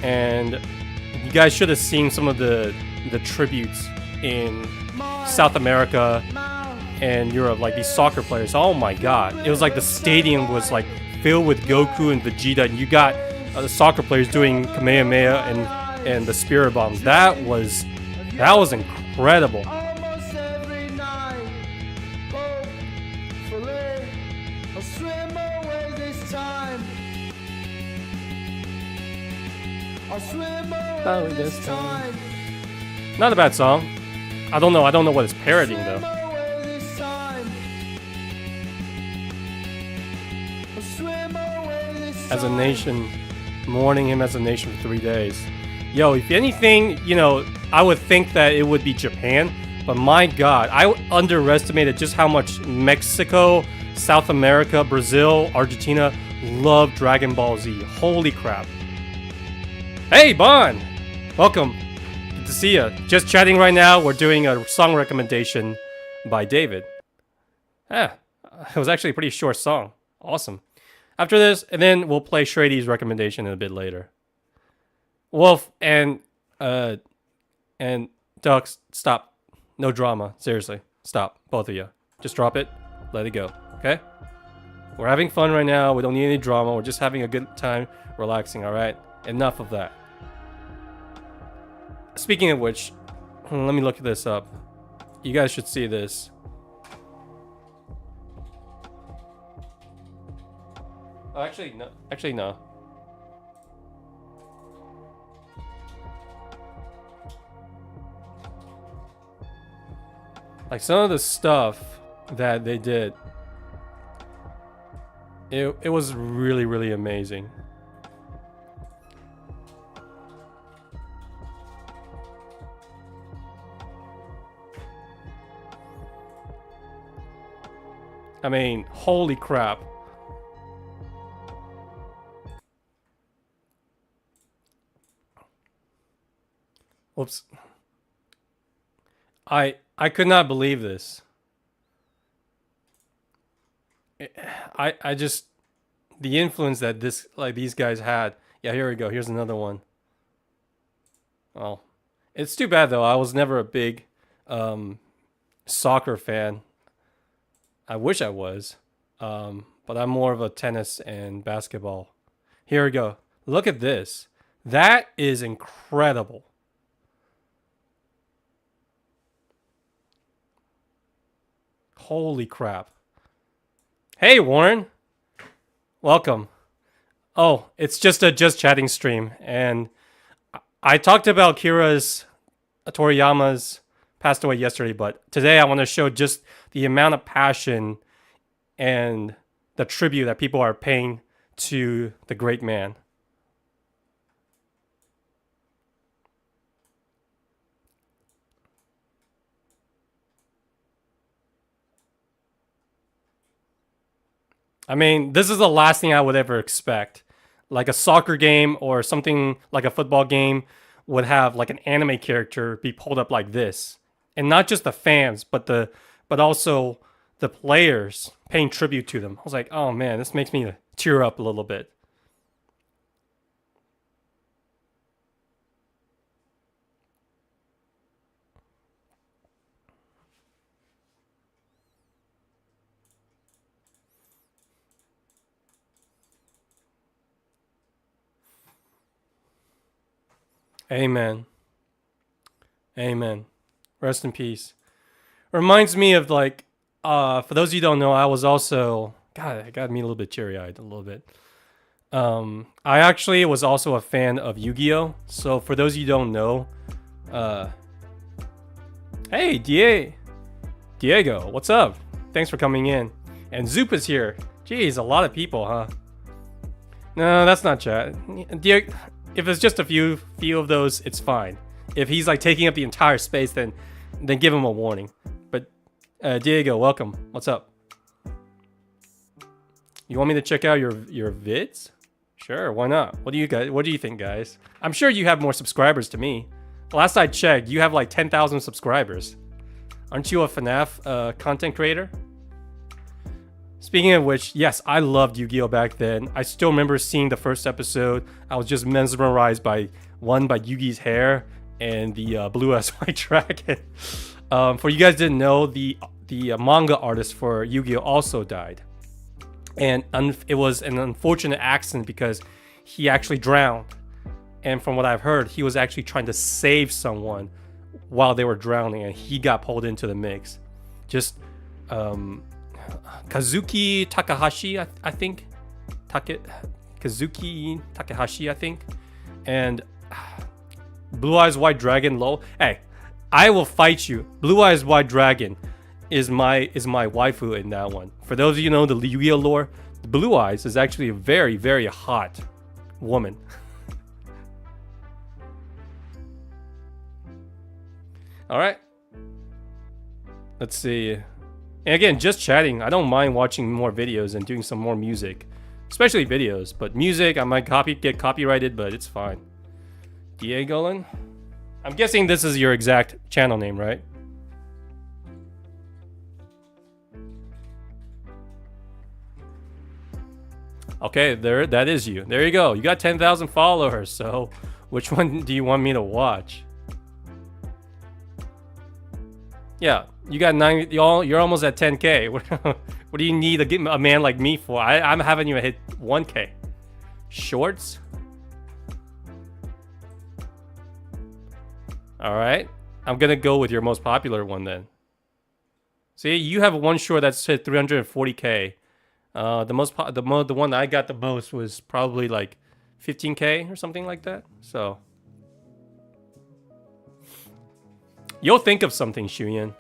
and you guys should have seen some of the tributes in South America and Europe, like these soccer players. Oh my God! It was like the stadium was like filled with Goku and Vegeta, and you got the soccer players doing Kamehameha and the Spirit Bombs. That was incredible. Almost every night. Hopefully, I'll swim away this time. I'll swim away this time. Not a bad song. I don't know what it's parodying Swim though. away this time. I'll swim away this As a time. nation, mourning him as a nation for 3 days. Yo, if anything, I would think that it would be Japan, but my God, I underestimated just how much Mexico, South America, Brazil, Argentina love Dragon Ball Z. Holy crap. Hey, Bon! Welcome. Good to see you. Just chatting right now. We're doing a song recommendation by David. It was actually a pretty short song. Awesome. After this, and then we'll play Shrady's recommendation a bit later. Wolf and Ducks, stop. No drama. Seriously. Stop. Both of you. Just drop it. Let it go. Okay? We're having fun right now. We don't need any drama. We're just having a good time relaxing, alright? Enough of that. Speaking of which, let me look this up. You guys should see this. Oh, actually, no. Actually, no. Like some of the stuff that they did, it was really, really amazing. I mean, holy crap. Whoops. I could not believe this. I just, the influence that these guys had. Yeah, here we go. Here's another one. Well, it's too bad though. I was never a big soccer fan. I wish I was. But I'm more of a tennis and basketball. Here we go. Look at this. That is incredible. Holy crap. Hey, Warren. Welcome. Oh, it's just a Just Chatting stream. And I talked about Toriyama's passed away yesterday, but today I want to show just the amount of passion and the tribute that people are paying to the great man. I mean, this is the last thing I would ever expect. Like a soccer game or something like a football game would have like an anime character be pulled up like this. And not just the fans, but also the players paying tribute to them. I was like, oh man, this makes me tear up a little bit. Amen. Amen. Rest in peace. Reminds me of like, for those of you who don't know, I was also, God, it got me a little bit teary-eyed a little bit. I actually was also a fan of Yu-Gi-Oh! So for those of you who don't know, hey, Diego, what's up? Thanks for coming in. And Zoop is here. Jeez, a lot of people, huh? No, that's not chat. If it's just a few of those, it's fine. If he's like taking up the entire space, then give him a warning. But Diego, welcome. What's up? You want me to check out your vids? Sure, why not? What do you think, guys? I'm sure you have more subscribers to me. Last I checked, you have like 10,000 subscribers. Aren't you a FNAF content creator? Speaking of which, yes, I loved Yu-Gi-Oh! Back then. I still remember seeing the first episode. I was just mesmerized by Yugi's hair and the blue as white dragon. For you guys didn't know, the manga artist for Yu-Gi-Oh! Also died. And it was an unfortunate accident because he actually drowned. And from what I've heard, he was actually trying to save someone while they were drowning, and he got pulled into the mix. Just Kazuki Takahashi, I think. Kazuki Takahashi, I think. And Blue Eyes White Dragon low. Hey, I will fight you. Blue Eyes White Dragon is my waifu in that one. For those of you who know the Yu-Gi-Oh lore, Blue Eyes is actually a very, very hot woman. All right. Let's see. And again, just chatting. I don't mind watching more videos and doing some more music, especially videos. But music, I might get copyrighted, but it's fine. Diegolan? I'm guessing this is your exact channel name, right? Okay, that is you. There you go. You got 10,000 followers. So, which one do you want me to watch? Yeah, you got 9. You're almost at 10K. What do you need a man like me for? I'm having you hit 1K. Shorts. All right, I'm gonna go with your most popular one then. See, you have one short that's hit 340K. The one I got the most was probably like 15K or something like that. So you'll think of something, Shuyan.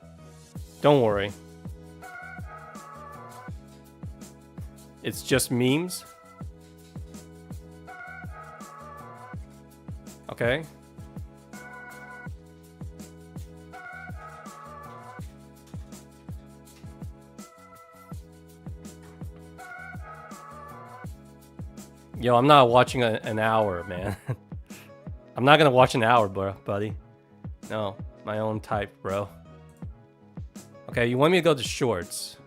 Don't worry. It's just memes. Okay. Yo, I'm not watching an hour, man. I'm not gonna watch an hour, buddy. No, my own type, bro. Okay, you want me to go to shorts?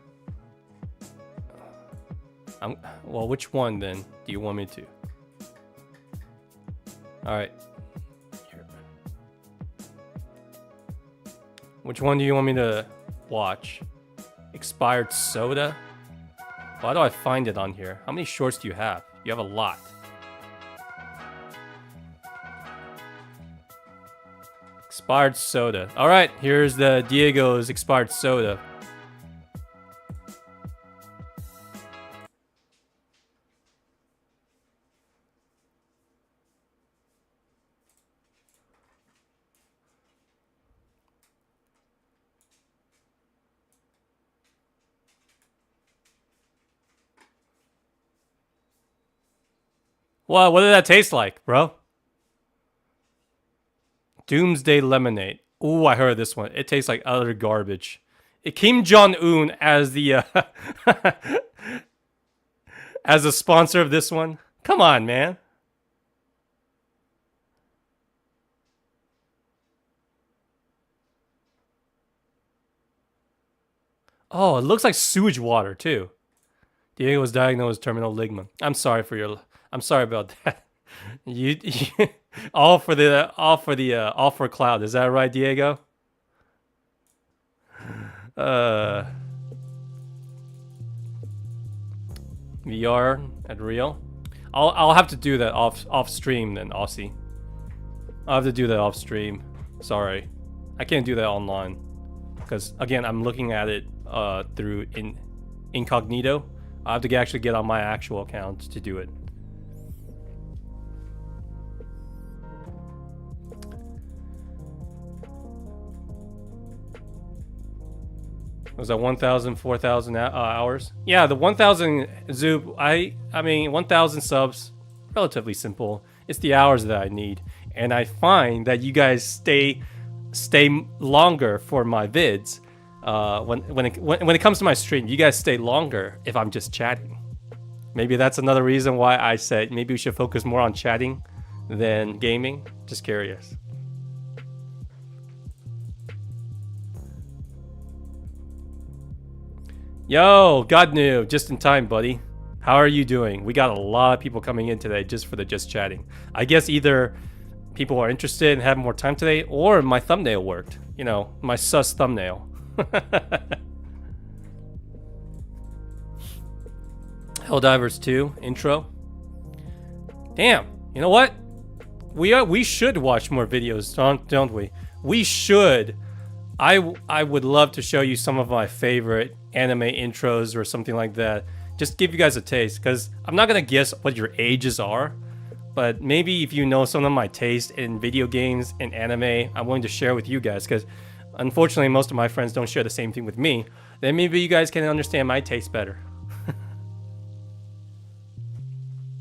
Well, which one then do you want me to? All right. Here. Which one do you want me to watch? Expired soda? Why do I find it on here? How many shorts do you have? You have a lot. Expired soda. All right, here's the Diego's expired soda. What did that taste like, bro? Doomsday Lemonade. Ooh, I heard this one. It tastes like utter garbage. Kim Jong-un as the as a sponsor of this one. Come on, man. Oh, it looks like sewage water too. Diego was diagnosed with terminal ligma. I'm sorry about that. You all for cloud. Is that right, Diego? VR at real. I'll have to do that off stream then, Aussie. I'll have to do that off stream. Sorry, I can't do that online because again I'm looking at it through incognito. I have to actually get on my actual account to do it. Was that 1,000, 4,000 hours? Yeah, the 1,000 Zoop. I mean 1,000 subs. Relatively simple. It's the hours that I need, and I find that you guys stay longer for my vids. When it comes to my stream, you guys stay longer if I'm just chatting. Maybe that's another reason why I said maybe we should focus more on chatting than gaming. Just curious. Yo, God knew, just in time, buddy. How are you doing? We got a lot of people coming in today just for the just chatting. I guess either people are interested and have more time today, or my thumbnail worked. You know, my sus thumbnail. Helldivers 2 intro. Damn, you know what? We should watch more videos, don't we? We should. I would love to show you some of my favorite anime intros or something like that. Just give you guys a taste, because I'm not gonna guess what your ages are, but maybe if you know some of my taste in video games and anime, I'm willing to share with you guys, because unfortunately most of my friends don't share the same thing with me. Then maybe you guys can understand my taste better.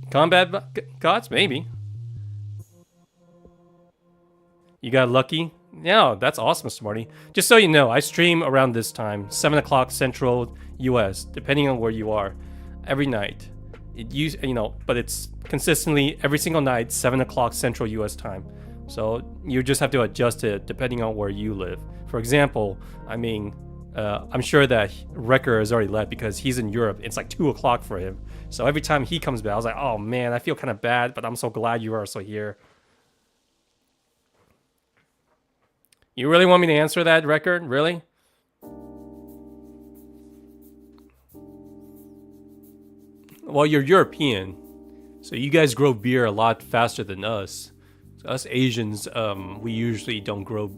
Combat gods? Maybe. You got lucky? Yeah, that's awesome, Smarty. Just so you know, I stream around this time, 7 o'clock Central US, depending on where you are, every night. But it's consistently every single night, 7 o'clock Central US time. So you just have to adjust it depending on where you live. For example, I mean, I'm sure that Wrecker has already left because he's in Europe. It's like 2 o'clock for him. So every time he comes back, I was like, oh man, I feel kind of bad, but I'm so glad you are also here. You really want me to answer that, Wrecker? Really? Well, you're European, so you guys grow beer a lot faster than us. So us Asians, we usually don't grow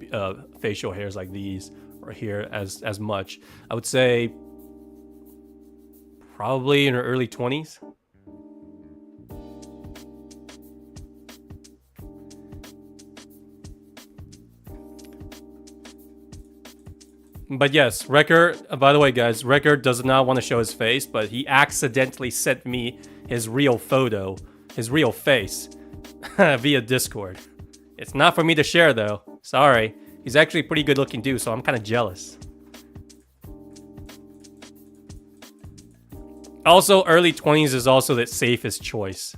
facial hairs like these or hair as much. I would say probably in our early 20s. But yes, Wrecker, by the way, guys, Wrecker does not want to show his face, but he accidentally sent me his real photo, his real face, via Discord. It's not for me to share, though. Sorry. He's actually a pretty good looking dude, so I'm kind of jealous. Also, early 20s is also the safest choice.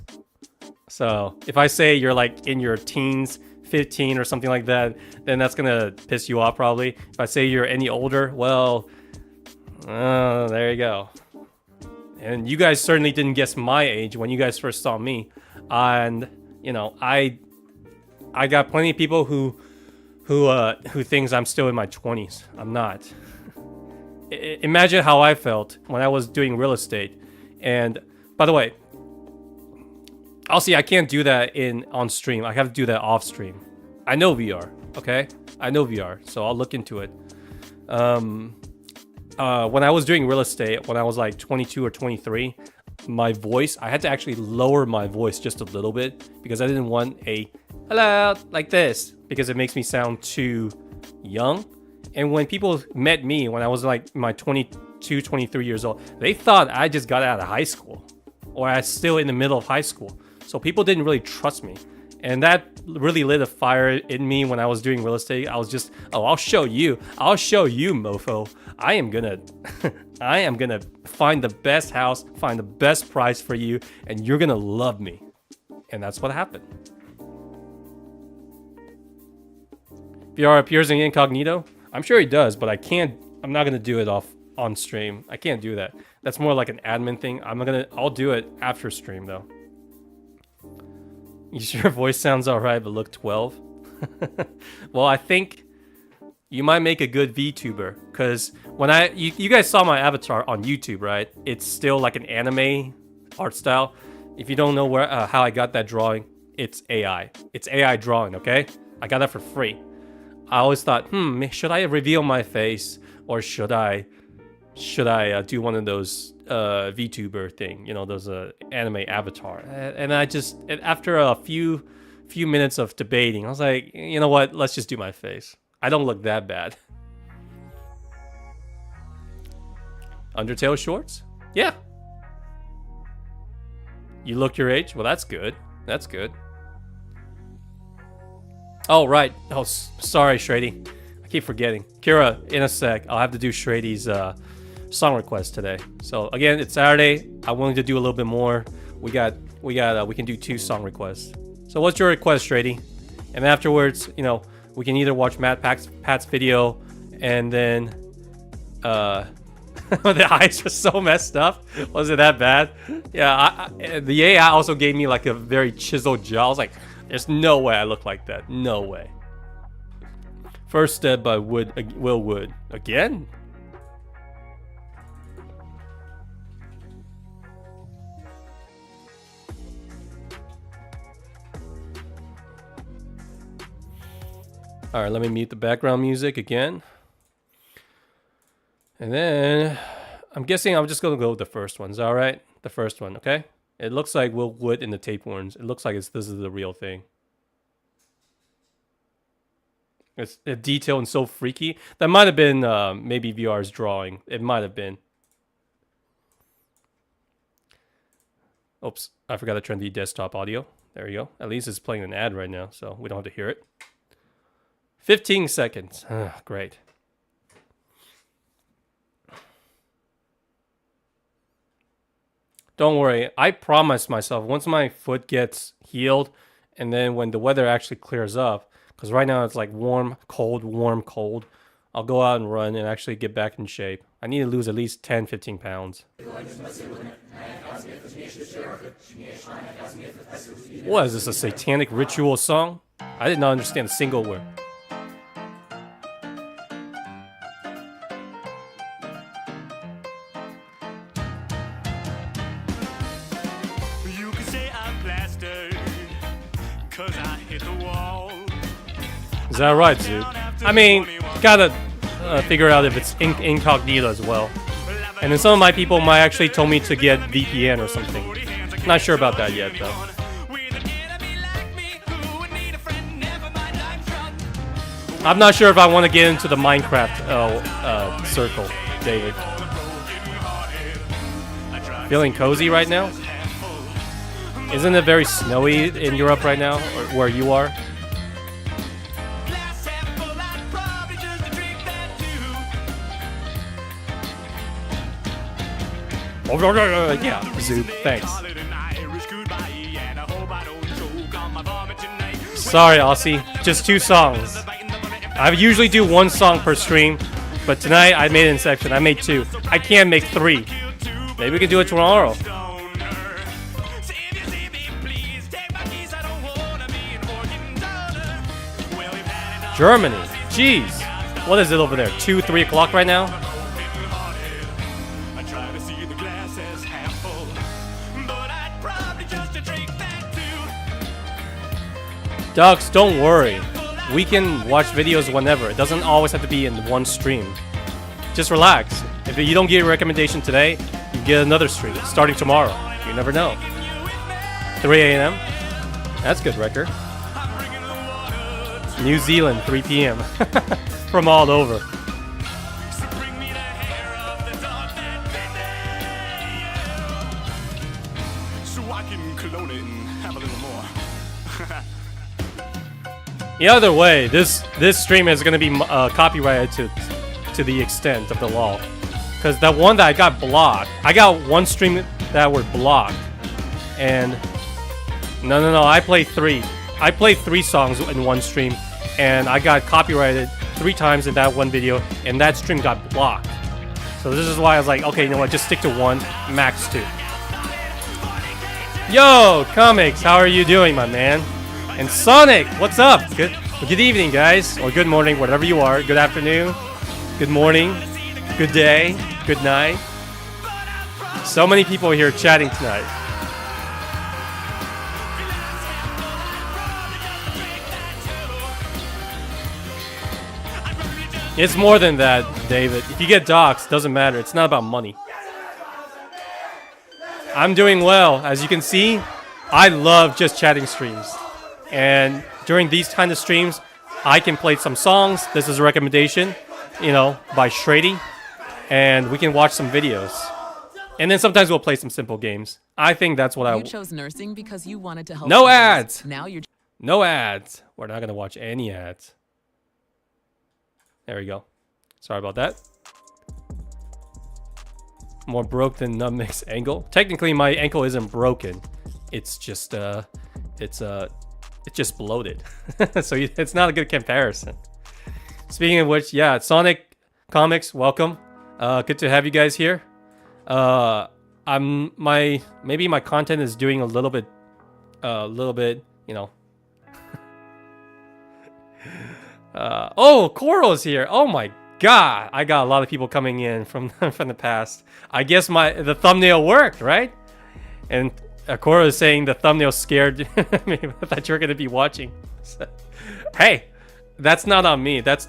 So, if I say you're like in your teens, 15 or something like that, then that's gonna piss you off probably. If I say you're any older, well, there you go. And you guys certainly didn't guess my age when you guys first saw me. And, you know, I got plenty of people who thinks I'm still in my 20s. I'm not. Imagine how I felt when I was doing real estate. And by the way, I'll see, I can't do that on stream. I have to do that off stream. I know VR, okay? I know VR, so I'll look into it. When I was doing real estate, when I was like 22 or 23, my voice, I had to actually lower my voice just a little bit because I didn't want a hello like this because it makes me sound too young. And when people met me when I was like my 22, 23 years old, they thought I just got out of high school or I was still in the middle of high school. So people didn't really trust me. And that really lit a fire in me when I was doing real estate. I was just, oh, I'll show you, mofo. I am gonna find the best house, find the best price for you, and you're gonna love me. And that's what happened. VR appears in incognito. I'm sure he does, but I'm not gonna do it on stream. I can't do that. That's more like an admin thing. I'll do it after stream though. You sure your voice sounds alright, but look 12? Well, I think you might make a good VTuber, because when you guys saw my avatar on YouTube, right? It's still like an anime art style. If you don't know how I got that drawing, it's AI. It's AI drawing, okay? I got that for free. I always thought, should I reveal my face or should I do one of those VTuber thing, you know, those anime avatar? And after a few minutes of debating, I was like, you know what? Let's just do my face. I don't look that bad. Undertale shorts? Yeah. You look your age? Well, that's good. That's good. Oh, right. Oh, sorry, Shrady. I keep forgetting. Akira, in a sec, I'll have to do Shrady's song request today. So again, it's Saturday. I'm willing to do a little bit more. We can do 2 song requests. So what's your request, Shrady? And afterwards, you know, we can either watch Pat's video, and then the eyes are so messed up. Was it that bad? Yeah, the AI also gave me like a very chiseled jaw. I was like, there's no way I look like that. No way. First Step by Will Wood. Again? Alright, let me mute the background music again. And then, I'm guessing I'm just going to go with the first one. Is that alright? The first one, okay? It looks like Will Wood in the tapeworms. It looks like this is the real thing. It's detailed and so freaky. That might have been maybe VR's drawing. It might have been. Oops, I forgot to turn the desktop audio. There you go. At least it's playing an ad right now, so we don't have to hear it. 15 seconds. Great. Don't worry. I promised myself once my foot gets healed, and then when the weather actually clears up, because right now it's like warm, cold, warm, cold, I'll go out and run and actually get back in shape. I need to lose at least 10, 15 pounds. What is this, a satanic ritual song? I did not understand a single word. Is that right, Zoo? I mean, gotta figure out if it's incognito as well. And then some of my people might actually told me to get VPN or something. Not sure about that yet, though. I'm not sure if I want to get into the Minecraft circle, David. Feeling cozy right now? Isn't it very snowy in Europe right now, or where you are? Yeah, Zoop, thanks. Sorry, Aussie. Just 2 songs. I usually do 1 song per stream, but tonight I made an exception. I made 2. I can't make 3. Maybe we can do it tomorrow. Germany. Jeez. What is it over there? 2, 3 o'clock right now? Ducks, don't worry. We can watch videos whenever. It doesn't always have to be in one stream. Just relax. If you don't get a recommendation today, you get another stream starting tomorrow. You never know. 3 a.m. That's good record. New Zealand, 3 p.m. From all over. The other way, this stream is going to be copyrighted to the extent of the law. Because that one that I got blocked, I got 1 stream that were blocked. And no, I played 3. I played 3 songs in 1 stream, and I got copyrighted 3 times in that 1 video, and that stream got blocked. So this is why I was like, okay, you know what, just stick to 1, max 2. Yo, Comics, how are you doing, my man? And Sonic, what's up? Good evening, guys, or good morning, whatever you are. Good afternoon, good morning, good day, good night. So many people here chatting tonight. It's more than that, David. If you get doxxed, doesn't matter. It's not about money. I'm doing well. As you can see, I love just chatting streams. And during these kind of streams, I can play some songs. This is a recommendation, you know, by Shrady. and we can watch some videos. And then sometimes we'll play some simple games. I think that's what You chose nursing because you wanted to help. No others. ads! Now you're. No ads. We're not gonna watch any ads. There we go. Sorry about that. More broke than Nutmeg's ankle. Technically, my ankle isn't broken. It's just it's just bloated. So it's not a good comparison. Speaking of which, yeah, Sonic Comics, welcome. Good to have you guys here. Maybe my content is doing a little bit, you know. Oh, Coro's here. Oh my God, I got a lot of people coming in from from the past. I guess the thumbnail worked, right? And Akira is saying the thumbnail scared me that you're gonna be watching. So, hey, that's not on me. That's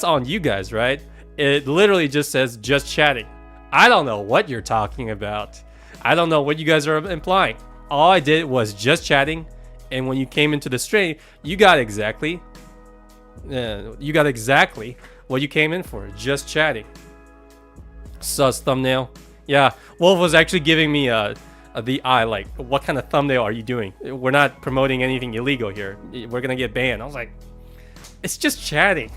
on you guys, right? It literally just says just chatting. I don't know what you're talking about. I don't know what you guys are implying. All I did was just chatting, and when you came into the stream, you got exactly what you came in for. Just chatting. Sus thumbnail. Yeah, Wolf was actually giving me the eye, like, what kind of thumbnail are you doing? We're not promoting anything illegal here. We're gonna get banned. I was like, it's just chatting.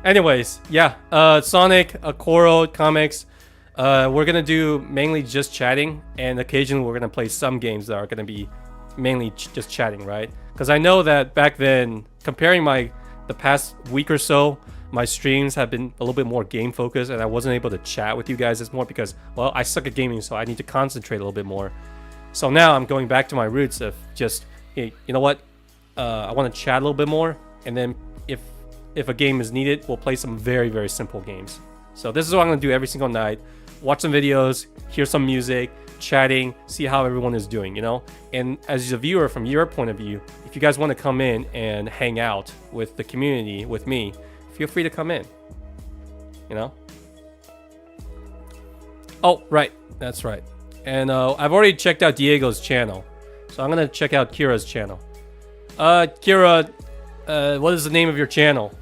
Anyways, yeah, Sonic, Akoro Comics, we're gonna do mainly just chatting, and occasionally we're gonna play some games that are gonna be mainly just chatting, right? Because I know that back then, comparing the past week or so, my streams have been a little bit more game focused, and I wasn't able to chat with you guys as more because, well, I suck at gaming, so I need to concentrate a little bit more. So now I'm going back to my roots of just, hey, you know what? I want to chat a little bit more, and then if a game is needed, we'll play some very, very simple games. So this is what I'm gonna do every single night. Watch some videos, hear some music, chatting, see how everyone is doing, you know? And as a viewer, from your point of view, if you guys want to come in and hang out with the community, with me, feel free to come in, you know? Oh, right, that's right. And I've already checked out Diego's channel, so I'm gonna check out Kira's channel. Kira, what is the name of your channel?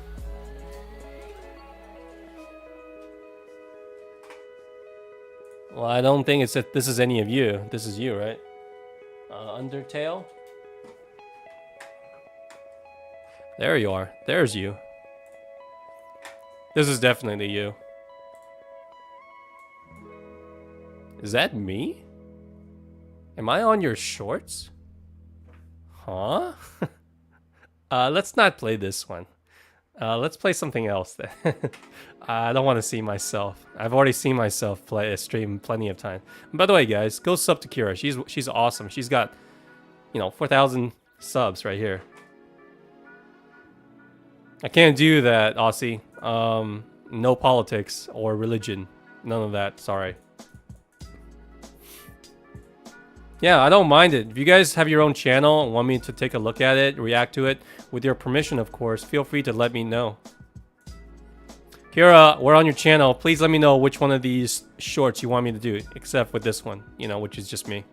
Well, I don't think it's that this is any of you. This is you, right? Undertale? There you are. There's you. This is definitely you. Is that me? Am I on your shorts? Huh? Let's not play this one. Let's play something else then. I don't want to see myself. I've already seen myself play a stream plenty of time. By the way, guys, go sub to Kira. She's awesome. She's got, you know, 4,000 subs right here. I can't do that, Aussie. No politics or religion. None of that. Sorry. Yeah, I don't mind it. If you guys have your own channel and want me to take a look at it, react to it, with your permission, of course, feel free to let me know. Kira, we're on your channel. Please let me know which one of these shorts you want me to do, except with this one, you know, which is just me.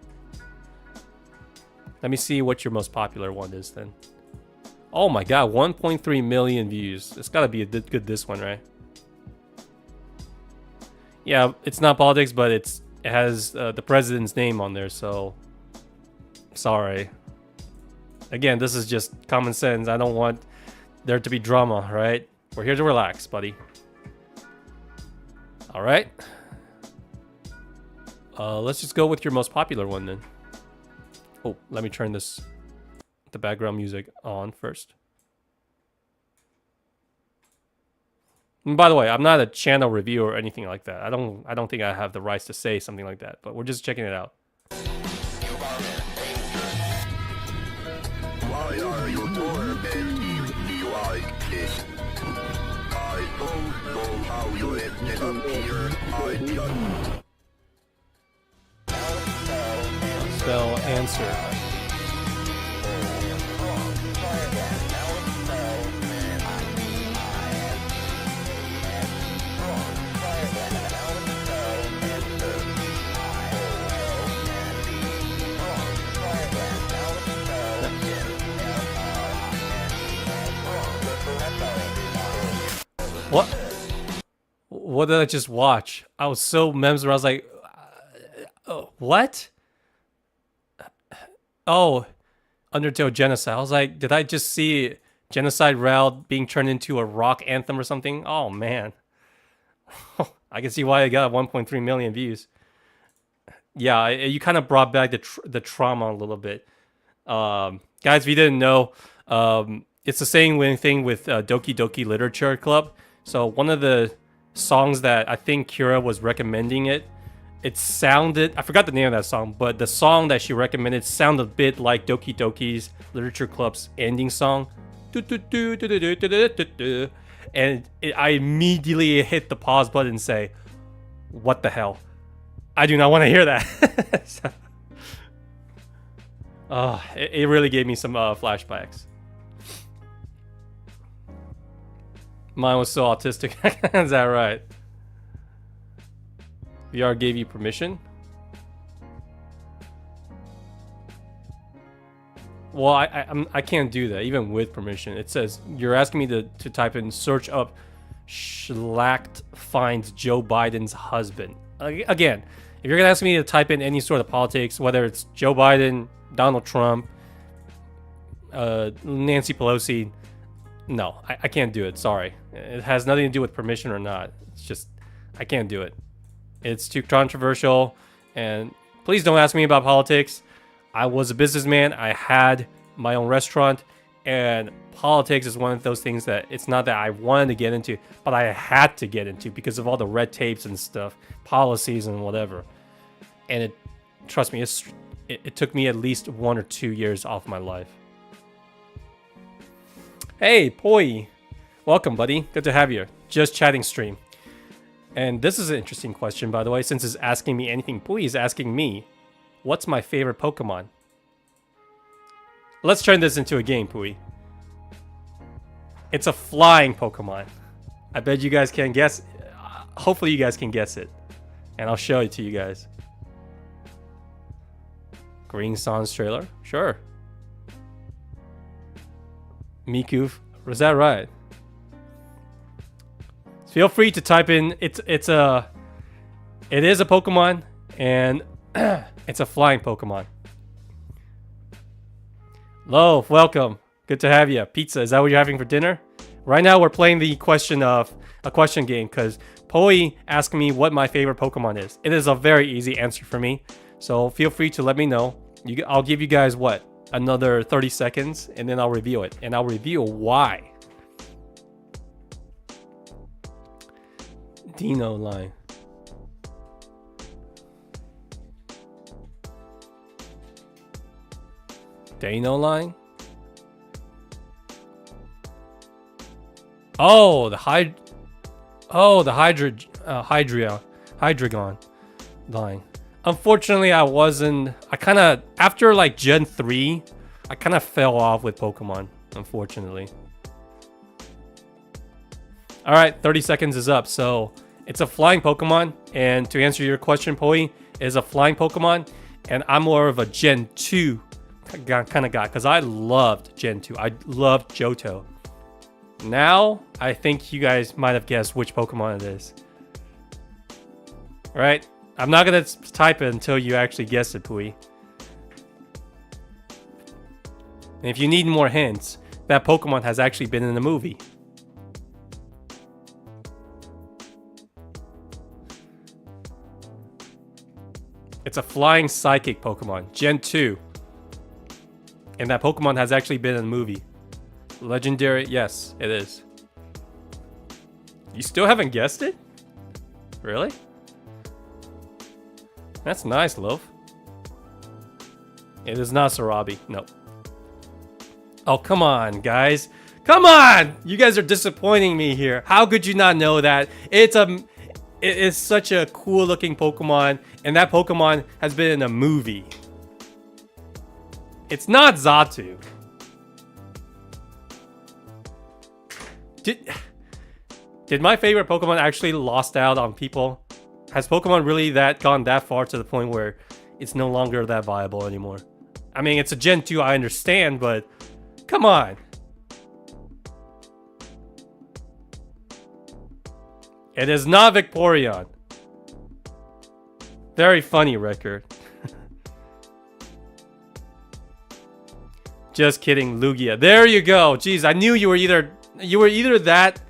Let me see what your most popular one is then. Oh my god, 1.3 million views. It's gotta be a good this one, right? Yeah, it's not politics, but it has the president's name on there, so sorry. Again, this is just common sense. I don't want there to be drama, right? We're here to relax, buddy. All right. Let's just go with your most popular one then. Oh, let me turn the background music on first. And by the way, I'm not a channel reviewer or anything like that. I don't think I have the rights to say something like that, but we're just checking it out. Why are you tormenting me like this? I don't know how you ended up here. I just... Spell answer. What? What did I just watch? I was so mesmerized. Like, what? Oh, Undertale Genocide. I was like, did I just see Genocide Route being turned into a rock anthem or something? Oh man, I can see why it got 1.3 million views. Yeah, you kind of brought back the trauma a little bit. Guys, if you didn't know, it's the same thing with Doki Doki Literature Club. So one of the songs that I think Kira was recommending it sounded, I forgot the name of that song, but the song that she recommended sounded a bit like Doki Doki's Literature Club's ending song. And I immediately hit the pause button and say, what the hell? I do not want to hear that. So, it really gave me some flashbacks. Mine was so autistic. Is that right? VR gave you permission? Well, I can't do that, even with permission. It says, you're asking me to type in search up Schlacht finds Joe Biden's husband. Again, if you're going to ask me to type in any sort of politics, whether it's Joe Biden, Donald Trump, Nancy Pelosi, no, I can't do it. Sorry. It has nothing to do with permission or not. It's just, I can't do it. It's too controversial. And please don't ask me about politics. I was a businessman. I had my own restaurant. And politics is one of those things that it's not that I wanted to get into, but I had to get into because of all the red tapes and stuff, policies and whatever. And trust me, it took me at least 1 or 2 years off my life. Hey, Poi. Welcome, buddy. Good to have you. Just chatting stream. And this is an interesting question, by the way, since it's asking me anything. Poi is asking me, what's my favorite Pokemon? Let's turn this into a game, Pui. It's a flying Pokemon. I bet you guys can guess. Hopefully you guys can guess it. And I'll show it to you guys. Green Sans trailer? Sure. Miku. Was that right? Feel free to type in. It is a Pokemon, and it's a flying Pokemon. Lo, welcome. Good to have you. Pizza, is that what you're having for dinner? Right now we're playing the question game because Poi asked me what my favorite Pokemon is. It is a very easy answer for me. So feel free to let me know. I'll give you guys what? Another 30 seconds and then I'll reveal it. And I'll reveal why. Dino line. Dano line? Oh, the Hydreigon line. Unfortunately, I kind of, after like Gen 3, I kind of fell off with Pokemon, unfortunately. Alright, 30 seconds is up. So, it's a flying Pokemon. And to answer your question, Poi, it is a flying Pokemon. And I'm more of a Gen 2 kind of guy. Because I loved Gen 2. I loved Johto. Now, I think you guys might have guessed which Pokemon it is. Alright? I'm not going to type it until you actually guess it, Pui. And if you need more hints, that Pokemon has actually been in the movie. It's a flying psychic Pokemon, Gen 2. And that Pokemon has actually been in the movie. Legendary, yes, it is. You still haven't guessed it? Really? That's nice, Loaf. It is not Sarabi. No. Oh, come on, guys. Come on! You guys are disappointing me here. How could you not know that? It is such a cool looking Pokemon, and that Pokemon has been in a movie. It's not Xatu. Did my favorite Pokemon actually lost out on people? Has Pokemon really gone that far to the point where it's no longer that viable anymore? I mean, it's a Gen 2, I understand, but come on. It is not Vaporeon. Very funny record. Just kidding, Lugia. There you go. Jeez, I knew you were either that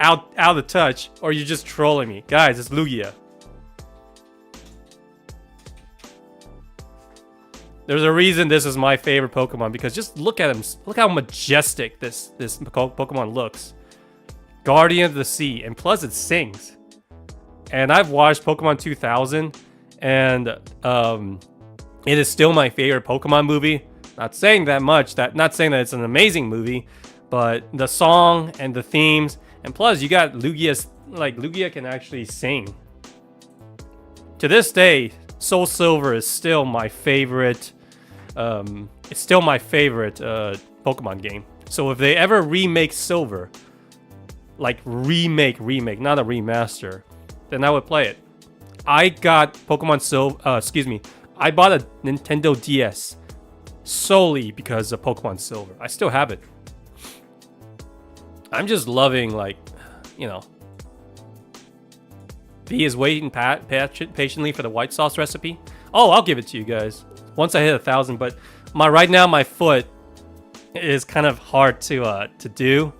out of touch or you're just trolling me. Guys, it's Lugia. There's a reason this is my favorite Pokemon because just look at him. Look how majestic this Pokemon looks. Guardian of the Sea, and plus it sings. And I've watched Pokemon 2000, and it is still my favorite Pokemon movie. Not saying that much. Not saying that it's an amazing movie, but the song and the themes, and plus you got Lugia's Lugia can actually sing. To this day, Soul Silver is still my favorite. It's still my favorite Pokemon game. So if they ever remake Silver, like remake, not a remaster, then I would play it. I got Pokemon Silver. I bought a Nintendo DS solely because of Pokemon Silver. I still have it. I'm just loving, V is waiting patiently for the white sauce recipe. Oh, I'll give it to you guys once I hit 1,000. But right now my foot is kind of hard to do.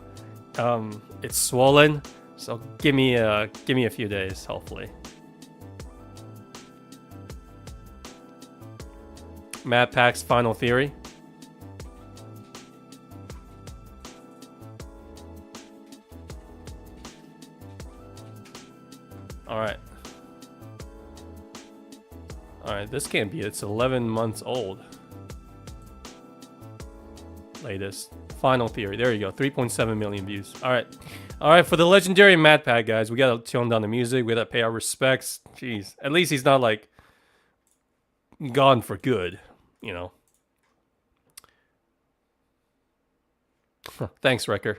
It's swollen, so give me a few days, hopefully. MatPac's final theory. Alright, this can't be it. It's 11 months old. Latest. Final theory. There you go. 3.7 million views. Alright, for the legendary MatPac, guys, we gotta tone down the music. We gotta pay our respects. Jeez. At least he's not, gone for good, you know. Thanks, Wrecker.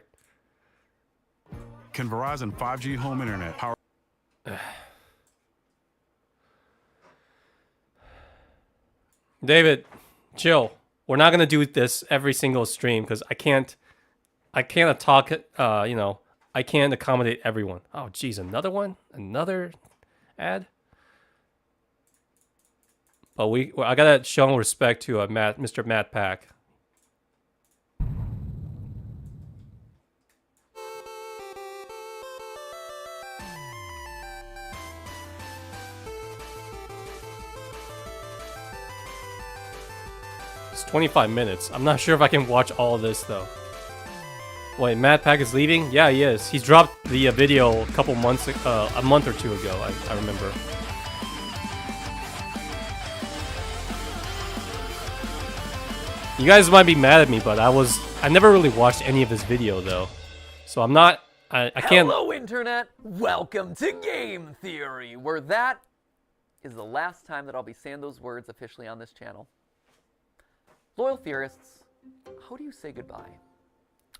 Can Verizon 5G home internet power... David, chill. We're not gonna do this every single stream because I can't talk. I can't accommodate everyone. Oh, geez, another one, another ad. But I gotta show respect to Mr. MatPac. It's 25 minutes. I'm not sure if I can watch all of this though. Wait, MatPac is leaving? Yeah, he is. He's dropped the video a month or two ago. I remember. You guys might be mad at me, but I never really watched any of his video though, so I'm not. I can't. Hello, Internet. Welcome to Game Theory, where that is the last time that I'll be saying those words officially on this channel. Loyal theorists, how do you say goodbye?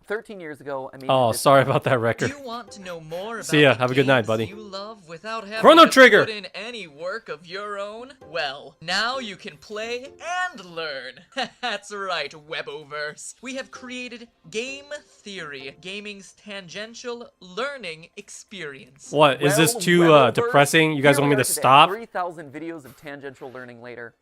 13 years ago, I made. Oh, sorry about that record. Do you want to know more about See ya. Have a good night, buddy. You love without having Chrono to Trigger. put in any work of your own? Well, now you can play and learn. That's right, Weboverse. We have created Game Theory, gaming's tangential learning experience. What is this too depressing? You guys want me to stop? 3,000 videos of tangential learning later.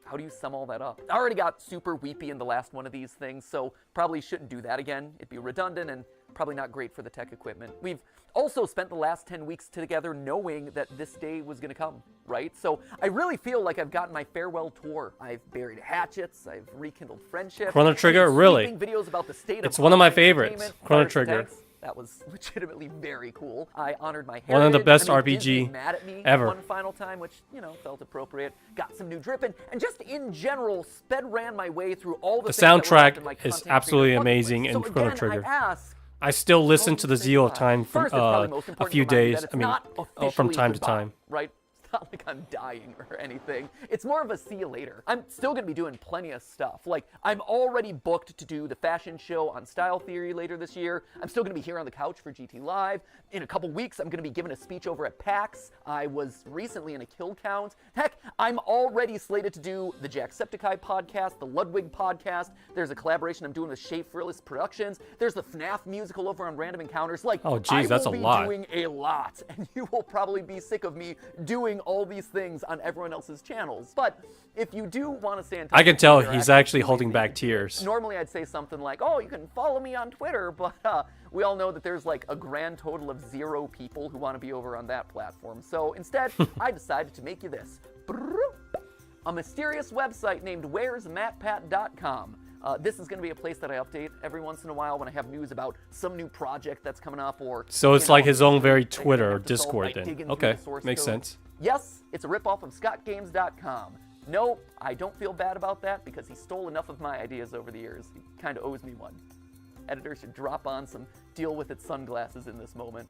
How do you sum all that up? I already got super weepy in the last one of these things, so probably shouldn't do that again. It'd be redundant and probably not great for the tech equipment. We've also spent the last 10 weeks together knowing that this day was gonna come, right? So I really feel like I've gotten my farewell tour. I've buried hatchets, I've rekindled friendship. Chrono Trigger, really? Videos about the state It's of one of my favorites. Chrono Trigger. That was legitimately very cool. I honored my heritage. One of the best I mean, RPG Disney mad at me ever. One final time, which, felt appropriate. Got some new dripping, and just in general, ran my way through all the The things that were left in my soundtrack is content absolutely creator bucket amazing list. in So Chrono again, Trigger. I ask, I still listen how to do the you say Zeal goodbye? time from First, it's probably most a important few to remind you days. that I mean, it's not from officially time to goodbye, time. right? not like I'm dying or anything. It's more of a see you later. I'm still gonna be doing plenty of stuff. Like, I'm already booked to do the fashion show on Style Theory later this year. I'm still gonna be here on the couch for GT Live. In a couple weeks, I'm gonna be giving a speech over at PAX. I was recently in a kill count. Heck, I'm already slated to do the Jacksepticeye podcast, the Ludwig podcast. There's a collaboration I'm doing with Shea Frillis Productions. There's the FNAF musical over on Random Encounters. Like, Oh, geez, that's a lot. I will be doing a lot, and you will probably be sick of me doing all these things on everyone else's channels. But if you do want to stay in touch, I can tell with me, he's actually holding back tears. Normally I'd say something like, oh, you can follow me on Twitter, but we all know that there's like a grand total of 0 people who want to be over on that platform. So instead, I decided to make you this. A mysterious website named where'smatpat.com. This is going to be a place that I update every once in a while when I have news about some new project that's coming up, or So it's like his own very I Twitter or have to solve by Discord then. digging through Okay, the source makes code. sense. Yes, it's a ripoff of scottgames.com. No, I don't feel bad about that because he stole enough of my ideas over the years. He kind of owes me one. Editor should drop on some deal with it sunglasses in this moment.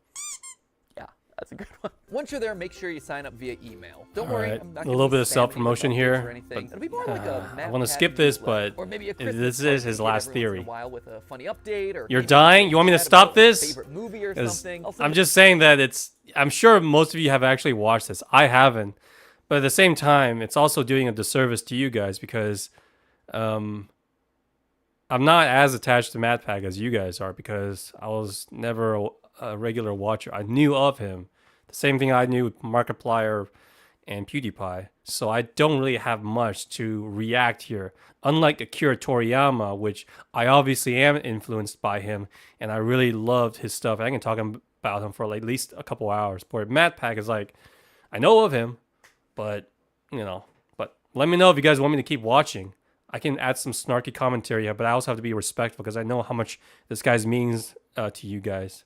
Yeah, that's a good one. Once you're there, make sure you sign up via email. Don't All worry, right, I'm not a gonna little be bit of spamming self-promotion you with updates here, or anything. but, It'll be more like a I want to MatPac skip this, newsletter, but or maybe a this Christmas is card his to last get every once in theory. a while with a funny update, or You're maybe dying? You want me to chat stop about this? favorite movie or 'Cause something. I'm just saying that I'm sure most of you have actually watched this. I haven't. But at the same time, it's also doing a disservice to you guys because I'm not as attached to MatPac as you guys are because I was never a regular watcher. I knew of him. The same thing I knew with Markiplier and PewDiePie. So I don't really have much to react here. Unlike Akira Toriyama, which I obviously am influenced by him, and I really loved his stuff. I can talk about him for like at least a couple hours. But MatPac is like, I know of him, but but let me know if you guys want me to keep watching. I can add some snarky commentary, but I also have to be respectful because I know how much this guy means to you guys.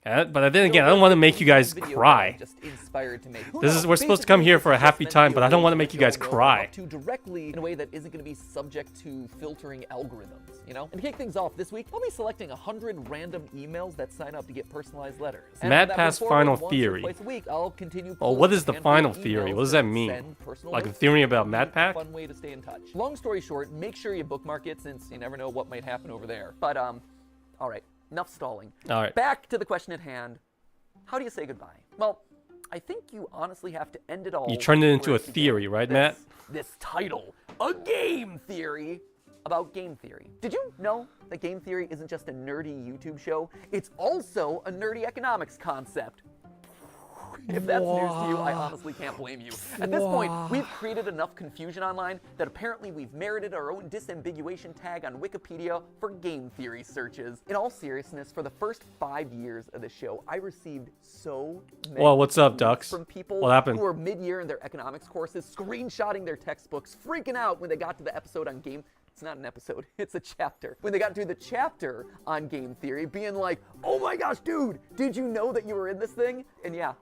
But then again, I don't want to make you guys cry. Just inspired to make. We're supposed to come here for a happy time, but I don't want to make you guys cry. To directly in a way that isn't going to be subject to filtering algorithms, you know? And to kick things off this week, I'll be selecting 100 random emails that sign up to get personalized letters. And MatPac's final theory. Once or twice a week, I'll continue Oh, what is the pulling final handful of theory? emails What does that that mean? send personal Like a links. theory about It'll be a MatPac? Fun way to stay in touch. Long story short, make sure you bookmark it since you never know what might happen over there. But all right, enough stalling. All right. Back to the question at hand. How do you say goodbye? Well, I think you honestly have to end it all. You turned it into where a began. theory, right, Matt? This title, a game theory about game theory. Did you know that game theory isn't just a nerdy YouTube show? It's also a nerdy economics concept. If that's news to you, I honestly can't blame you. At this point, we've created enough confusion online that apparently we've merited our own disambiguation tag on Wikipedia for game theory searches. In all seriousness, for the first 5 years of the show, I received so many Well, what's up, tweets Ducks? from people What happened? who were mid-year in their economics courses, screenshotting their textbooks, freaking out when they got to the episode on game. It's not an episode, it's a chapter. When they got to the chapter on game theory, being like, oh my gosh, dude, did you know that you were in this thing? And yeah,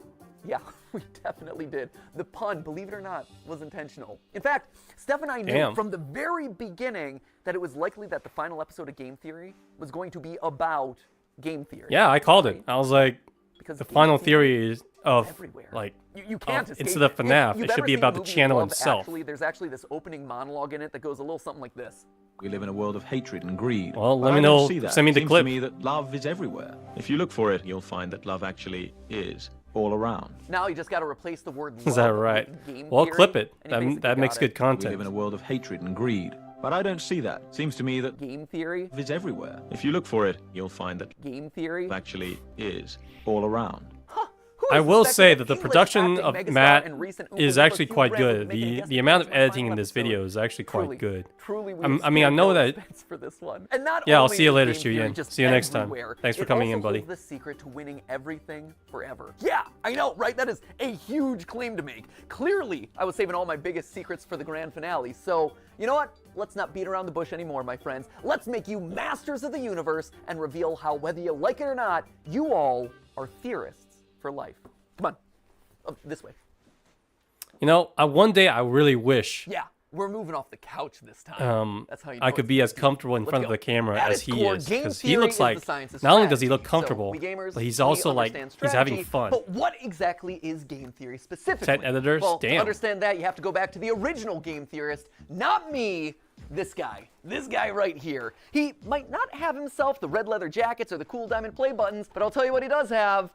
we definitely did. The pun, believe it or not, was intentional. In fact, Steph and I knew Damn. from the very beginning that it was likely that the final episode of Game Theory was going to be about game theory. Yeah, I called it. I was like, Because the game final theory is of everywhere. like You can't escape instead of it. If FNAF, you've it should ever be seen about the the movie channel Love itself. Actually, there's actually this opening monologue in it that goes a little something like this. We live in a world of hatred and greed. Well, But let me I don't know. see that. Send me the Seems clip. to me that love is everywhere. If you look for it, you'll find that love actually is all around. Now you just got to replace the word love Is that with right? game Well, theory, clip it. and you basically That makes got good it. We live in content. a world of hatred and greed. But I don't see that. Seems to me that Game theory, love is everywhere. If you look for it, you'll find that game theory. love actually is all around. Who I is will suspected say of that the English production acting of megastar Matt and recent Oompa is Loompa actually Hugh quite Grant good. making a guest The amount of appearance editing in in the this final video is actually Truly, quite good. Truly, we I mean, I know spared no that- expense for this one. And not Yeah, I'll only see you is later, game theory Xiuyan. just See you next time. everywhere, Thanks for it coming also in, buddy. holds the secret to winning everything forever. Yeah, I know, right? That is a huge claim to make. Clearly, I was saving all my biggest secrets for the grand finale. So, you know what? Let's not beat around the bush anymore, my friends. Let's make you masters of the universe and reveal how, whether you like it or not, you all are theorists for life. Come on. This way. You know, one day I really wish Yeah. we're moving off the couch this time. That's how you know I could it's be as good. comfortable in Let's front of go. the camera not me. This guy right here. He might not have himself the red leather jackets or the cool diamond play buttons, but I'll tell you what he does have.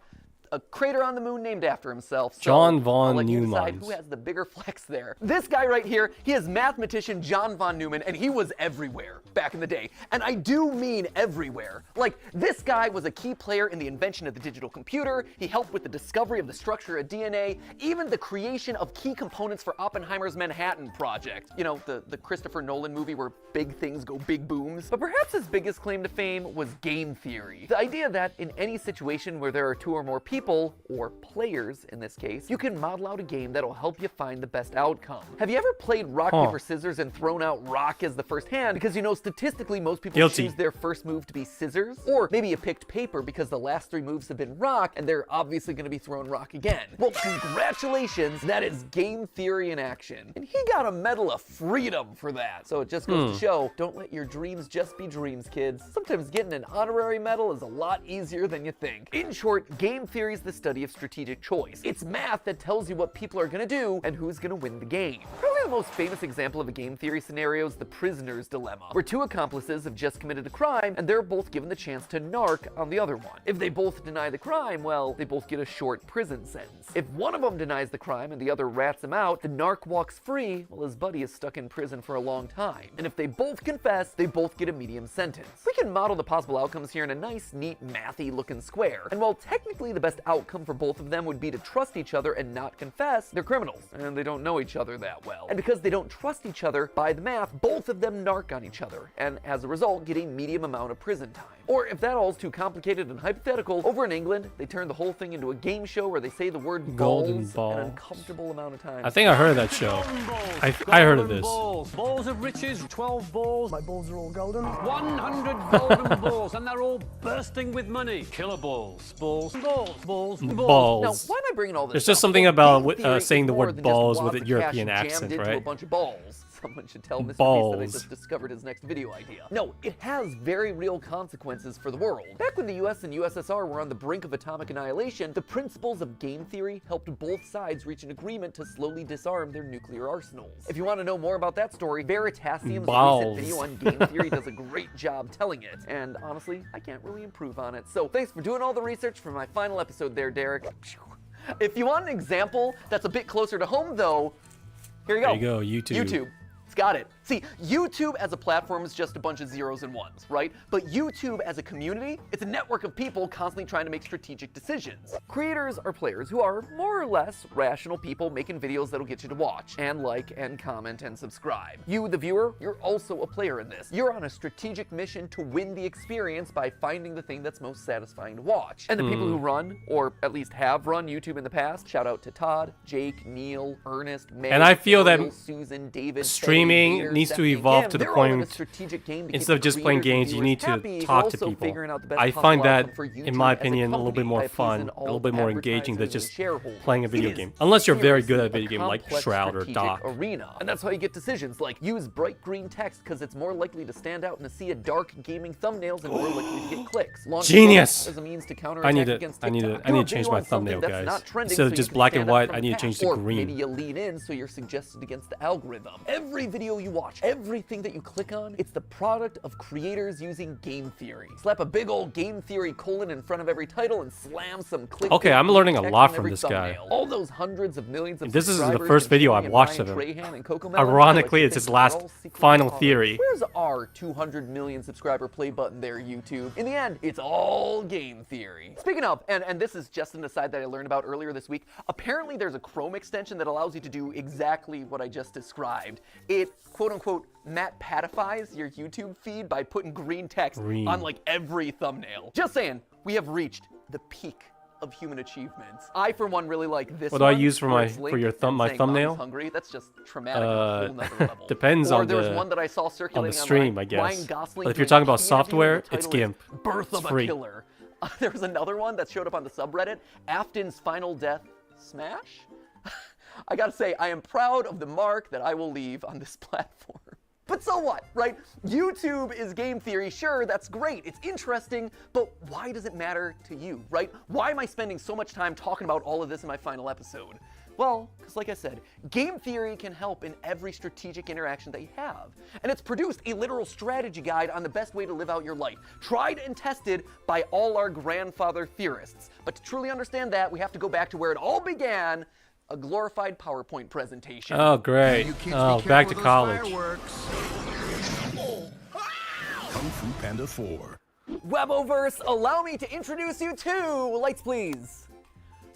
A crater on the moon named after himself. So John von I'll let you decide Neumann. who has the bigger flex there. This guy right here, he is mathematician John von Neumann, and he was everywhere back in the day. And I do mean everywhere. Like, this guy was a key player in the invention of the digital computer. He helped with the discovery of the structure of DNA, even the creation of key components for Oppenheimer's Manhattan Project. You know, the Christopher Nolan movie where big things go big booms. But perhaps his biggest claim to fame was game theory. The idea that in any situation where there are two or more people, or players in this case, you can model out a game that'll help you find the best outcome. Have you ever played rock, paper, scissors and thrown out rock as the first hand? Because you know, statistically, most people choose their first move to be scissors. Or maybe you picked paper because the last 3 moves have been rock and they're obviously going to be throwing rock again. Well, congratulations, that is game theory in action. And he got a Medal of Freedom for that. So it just goes to show, don't let your dreams just be dreams, kids. Sometimes getting an honorary medal is a lot easier than you think. In short, game theory is the study of strategic choice. It's math that tells you what people are gonna do and who's gonna win the game. Probably the most famous example of a game theory scenario is the prisoner's dilemma, where 2 accomplices have just committed a crime and they're both given the chance to narc on the other one. If they both deny the crime, well, they both get a short prison sentence. If one of them denies the crime and the other rats him out, the narc walks free while his buddy is stuck in prison for a long time. And if they both confess, they both get a medium sentence. We can model the possible outcomes here in a nice, neat, mathy looking square. And while technically the best outcome for both of them would be to trust each other and not confess, they're criminals, and they don't know each other that well. And because they don't trust each other, by the math, both of them narc on each other, and as a result, get a medium amount of prison time. Or if that all's too complicated and hypothetical, over in England, they turned the whole thing into a game show where they say the word Golden balls balls. an uncomfortable amount of times. I think I heard of that show. I heard of this. Balls of riches, 12 balls. My balls are all golden. 100 golden balls, and they're all bursting with money. Killer balls. Balls. Balls. Now, why am I bringing all this There's just up? something Well, about game theory saying is the more word than just balls wads with a of European cash accent, jammed into right? a bunch of balls. Someone should tell Mr. Beast that Balls. they just discovered his next video idea. No, it has very real consequences for the world. Back when the US and USSR were on the brink of atomic annihilation, the principles of game theory helped both sides reach an agreement to slowly disarm their nuclear arsenals. If you want to know more about that story, Veritasium's recent video on game theory does a great job telling it. And honestly, I can't really improve on it. So thanks for doing all the research for my final episode there, Derek. If you want an example that's a bit closer to home, though, here you go. There you go, YouTube. YouTube. It's got it. See, YouTube as a platform is just a bunch of zeros and ones, right? But YouTube as a community, it's a network of people constantly trying to make strategic decisions. Creators are players who are more or less rational people making videos that'll get you to watch and like and comment and subscribe. You, the viewer, you're also a player in this. You're on a strategic mission to win the experience by finding the thing that's most satisfying to watch. And the people who run, or at least have run YouTube in the past, shout out to Todd, Jake, Neil, Ernest, Meg, And I feel that Ariel, Susan, David, streaming Peter, needs to Stephanie, and evolve Kim. to the They're all in a point, strategic game to keep instead of the just playing creators and games, you viewers need to happy, talk while to also people. figuring out the best I possible find that, outcome for YouTube in my as a opinion, a little bit company more by fun, pleasing a all little bit more engaging than advertisers just and shareholders. playing a video It is game. Unless you're very good at a seriously video game like complex Shroud or strategic Doc. arena. And that's how you get decisions like use bright green text because it's more likely to stand out in a sea of dark gaming thumbnails and more likely to get clicks. Launch Genius! as a means to I need counterattack to against I need TikTok. to change Do a my video on something thumbnail, that's guys. not trending Instead so of you just can black and stand out white, from I the need to pack. change to Or green. maybe you lean in so you're suggested against the algorithm. Every video you watch, everything that you click on, it's the product of creators using game theory. Slap a big old game theory colon in front of every title and slam some click. Okay, I'm learning a lot from this guy. All those hundreds of millions of This is the subscribers first and video Jimmy I've watched and of Ryan him. Trahan and Cocomelon, Ironically, I like it's to his think last they're all secretly final followers. theory. Where's our 200 million subscriber play button there, YouTube? In the end, it's all game theory. Speaking of, and this is just an aside that I learned about earlier this week, apparently there's a Chrome extension that allows you to do exactly what I just described. It, quote unquote, MatPacifies your YouTube feed by putting green text on like every thumbnail. Just saying, we have reached the peak of human achievements. I, for one, really like this. What do I one, use for where my it's for linked your and my saying, thumbnail? "Mommy's hungry." That's just traumatic on a whole nother level. Depends or on there was the one that I saw circulating stream, online, I guess. Ryan Gosling But if you're doing talking a about key interview, software, the it's title is GIMP. Birth It's of free. a Killer. There was another one that showed up on the subreddit, Afton's Final Death Smash? I gotta say, I am proud of the mark that I will leave on this platform. But so what, right? YouTube is game theory. Sure, that's great. It's interesting, but why does it matter to you, right? Why am I spending so much time talking about all of this in my final episode? Well, because like I said, game theory can help in every strategic interaction that you have. And it's produced a literal strategy guide on the best way to live out your life, tried and tested by all our grandfather theorists. But to truly understand that, we have to go back to where it all began, a glorified PowerPoint presentation. Oh, great. Oh, back to college. Kung Fu Panda 4. Weboverse, allow me to introduce you to, lights please,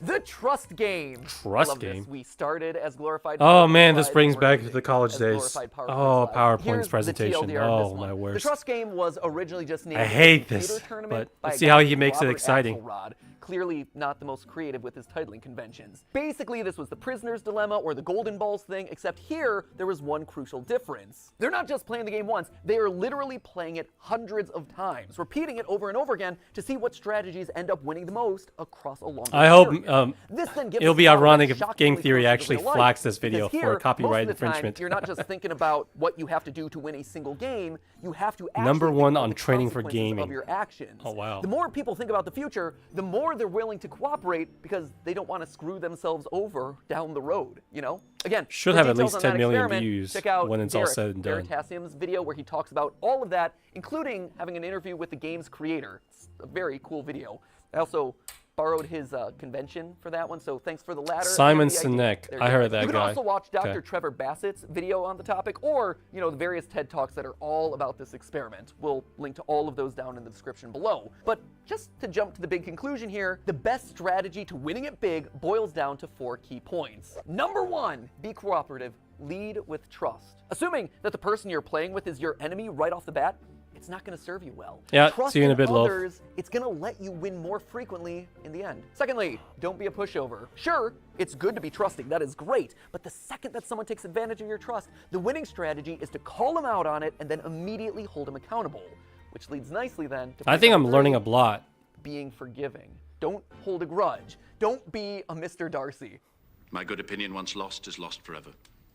the Trust Game. Trust Game? This. We started as glorified Oh man, PowerPoint this slides, brings and back we're to the college as days. glorified PowerPoint Oh, slides. PowerPoint's Here's the presentation. TLDR of Oh, this my one. worst. The Trust Game was originally just named I hate as a this, tournament but by let's a see guy how he named makes it Robert exciting. Axelrod. Clearly not the most creative with his titling conventions. Basically, this was the prisoner's dilemma or the golden balls thing, except here there was one crucial difference. They're not just playing the game once, they are literally playing it hundreds of times, repeating it over and over again to see what strategies end up winning the most across a longer I hope period. This then gives it'll us be a lot of ironic if shockingly Game Theory close to actually real life, flags this video because for here, copyright most of the time, infringement. You're not just thinking about what you have to do to win a single game, you have to actually Number think one about on the training for consequences gaming. of your actions. Oh, wow. The more people think about the future, the more they're willing to cooperate because they don't want to screw themselves over down the road, you know? Again, Should for have at details least on 10 that million experiment, views check out when it's all Derek said and done. Veritasium's video where he talks about all of that, including having an interview with the game's creator. It's a very cool video. I also borrowed his convention for that one, so thanks for the latter. Simon and the idea. Sinek. There I you heard go. that You can guy. also watch Dr. Okay. Trevor Bassett's video on the topic, or, you know, the various TED Talks that are all about this experiment. We'll link to all of those down in the description below. But just to jump to the big conclusion here, the best strategy to winning it big boils down to 4 key points. Number 1, be cooperative. Lead with trust. Assuming that the person you're playing with is your enemy right off the bat, it's not going to serve you well. Yeah, Trust see you in a bit, love. others, it's going to let you win more frequently in the end. Secondly, don't be a pushover. Sure, it's good to be trusting, that is great, but the second that someone takes advantage of your trust, the winning strategy is to call them out on it and then immediately hold them accountable, which leads nicely then to I think I'm point learning number a lot. 3, being forgiving. Don't hold a grudge. Don't be a Mr. Darcy. My good opinion once lost is lost forever.